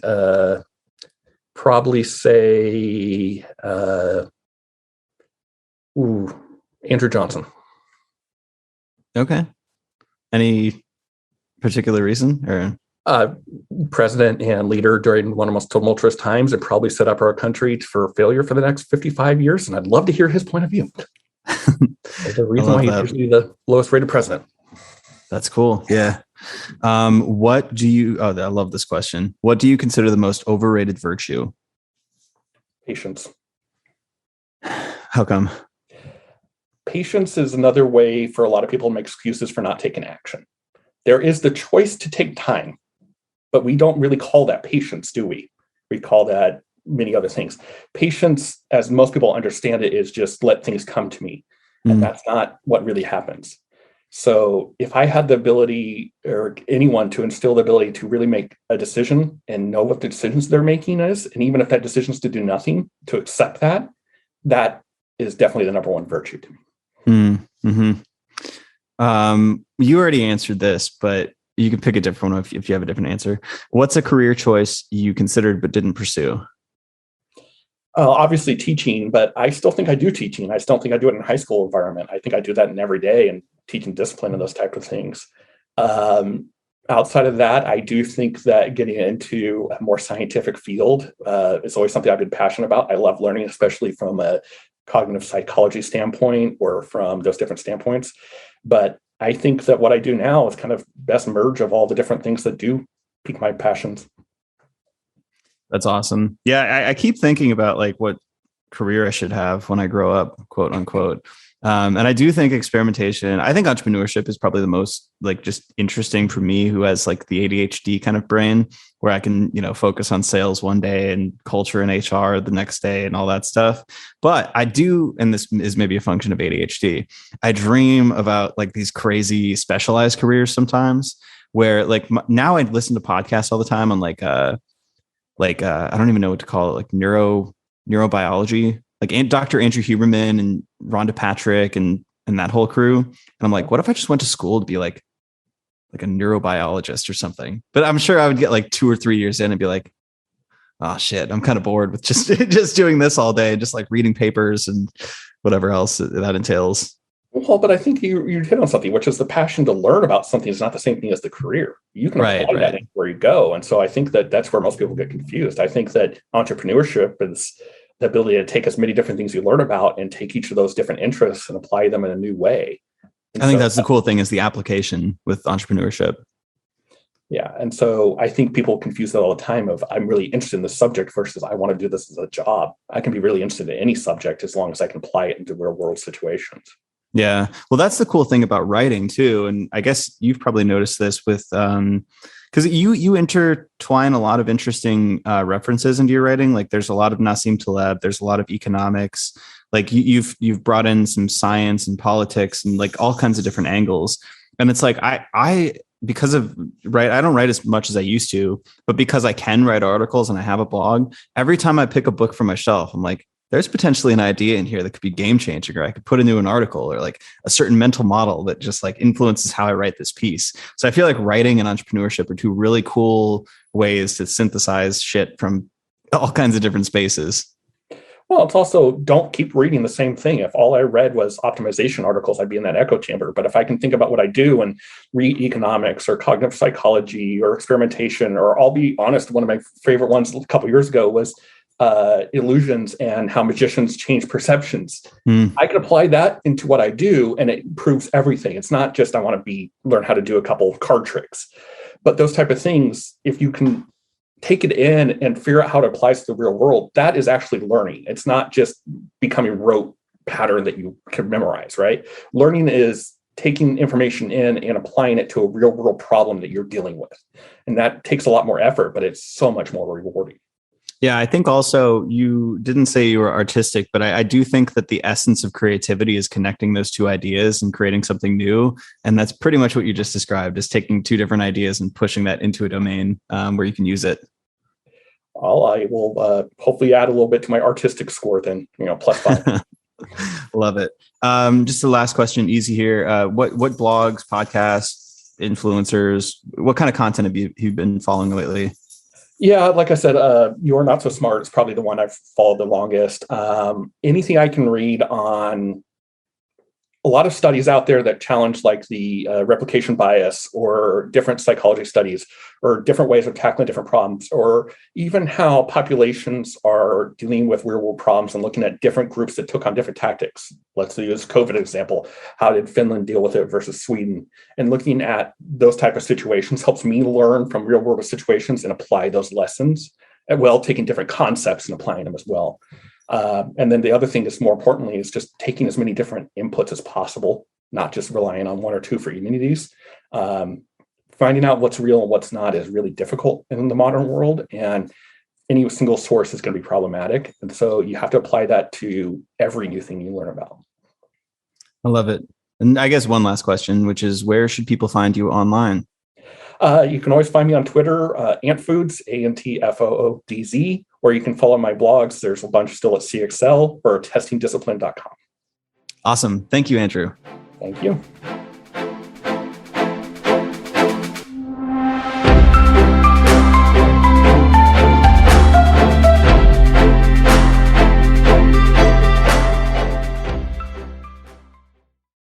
probably say Andrew Johnson. Okay. Any particular reason? Or president and leader during one of the most tumultuous times. It probably set up our country for failure for the next 55 years. And I'd love to hear his point of view. There's a reason why he's usually the lowest rated president. That's cool. Yeah. What do you, I love this question. What do you consider the most overrated virtue? Patience. How come? Patience is another way for a lot of people to make excuses for not taking action. There is the choice to take time, but we don't really call that patience, do we? We call that many other things. Patience, as most people understand it, is just let things come to me. And that's not what really happens. So if I had the ability, or anyone, to instill the ability to really make a decision and know what the decisions they're making is, and even if that decision is to do nothing, to accept that, that is definitely the number one virtue to me. Mm-hmm. You already answered this, but you can pick a different one if you have a different answer. What's a career choice you considered but didn't pursue? Obviously teaching, but I still think I do teaching. I still think I do it in a high school environment. I think I do that in every day and teaching discipline and those type of things. Outside of that, I do think that getting into a more scientific field is always something I've been passionate about. I love learning, especially from a cognitive psychology standpoint or from those different standpoints. But I think that what I do now is kind of best merge of all the different things that do pique my passions. That's awesome. Yeah, I keep thinking about like what career I should have when I grow up, quote unquote. And I do think experimentation, I think entrepreneurship is probably the most like just interesting for me, who has like the ADHD kind of brain where I can, focus on sales one day and culture and HR the next day and all that stuff. But I do, and this is maybe a function of ADHD, I dream about like these crazy specialized careers sometimes where like now I listen to podcasts all the time on I don't even know what to call it, like neurobiology, like Dr. Andrew Huberman and Rhonda Patrick and that whole crew. And I'm like, what if I just went to school to be like a neurobiologist or something? But I'm sure I would get like 2 or 3 years in and be like, oh shit, I'm kind of bored with just doing this all day and just like reading papers and whatever else that entails. Well, but I think you hit on something, which is the passion to learn about something is not the same thing as the career. You can apply that where you go. And so I think that that's where most people get confused. I think that entrepreneurship is the ability to take as many different things you learn about and take each of those different interests and apply them in a new way. And I think that's the cool thing is the application with entrepreneurship. Yeah. And so I think people confuse that all the time of I'm really interested in this subject versus I want to do this as a job. I can be really interested in any subject as long as I can apply it into real world situations. Yeah. Well, that's the cool thing about writing too. And I guess you've probably noticed this with, because you intertwine a lot of interesting references into your writing. Like there's a lot of Nassim Taleb, there's a lot of economics, like you've brought in some science and politics and like all kinds of different angles. And it's like, I because of I don't write as much as I used to, but because I can write articles and I have a blog, every time I pick a book from my shelf, I'm like, there's potentially an idea in here that could be game changing, or I could put into an article or like a certain mental model that just like influences how I write this piece. So I feel like writing and entrepreneurship are two really cool ways to synthesize shit from all kinds of different spaces. Well, it's also don't keep reading the same thing. If all I read was optimization articles, I'd be in that echo chamber. But if I can think about what I do and read economics or cognitive psychology or experimentation, or I'll be honest, one of my favorite ones a couple of years ago was illusions and how magicians change perceptions. I can apply that into what I do and it improves everything. It's not just I want to learn how to do a couple of card tricks, but those type of things, if you can take it in and figure out how it applies to the real world, that is actually learning. It's not just becoming rote pattern that you can memorize, right? Learning is taking information in and applying it to a real world problem that you're dealing with. And that takes a lot more effort, but it's so much more rewarding. Yeah, I think also you didn't say you were artistic, but I do think that the essence of creativity is connecting those two ideas and creating something new. And that's pretty much what you just described, is taking two different ideas and pushing that into a domain where you can use it. Well, I will hopefully add a little bit to my artistic score then, +5. Love it. Just the last question, easy here. What blogs, podcasts, influencers, what kind of content have you been following lately? Yeah, like I said, You're Not So Smart is probably the one I've followed the longest. Anything I can read on a lot of studies out there that challenge like the replication bias or different psychology studies or different ways of tackling different problems, or even how populations are dealing with real world problems and looking at different groups that took on different tactics. Let's use COVID example. How did Finland deal with it versus Sweden? And looking at those type of situations helps me learn from real world situations and apply those lessons, as well taking different concepts and applying them as well. And then the other thing is more importantly is just taking as many different inputs as possible, not just relying on one or two for any of these. Finding out what's real and what's not is really difficult in the modern world, and any single source is going to be problematic. And so you have to apply that to every new thing you learn about. I love it. And I guess one last question, which is, where should people find you online? You can always find me on Twitter, Antfoods, ANTFOODZ, or you can follow my blogs. There's a bunch still at CXL or testingdiscipline.com. Awesome. Thank you, Andrew. Thank you.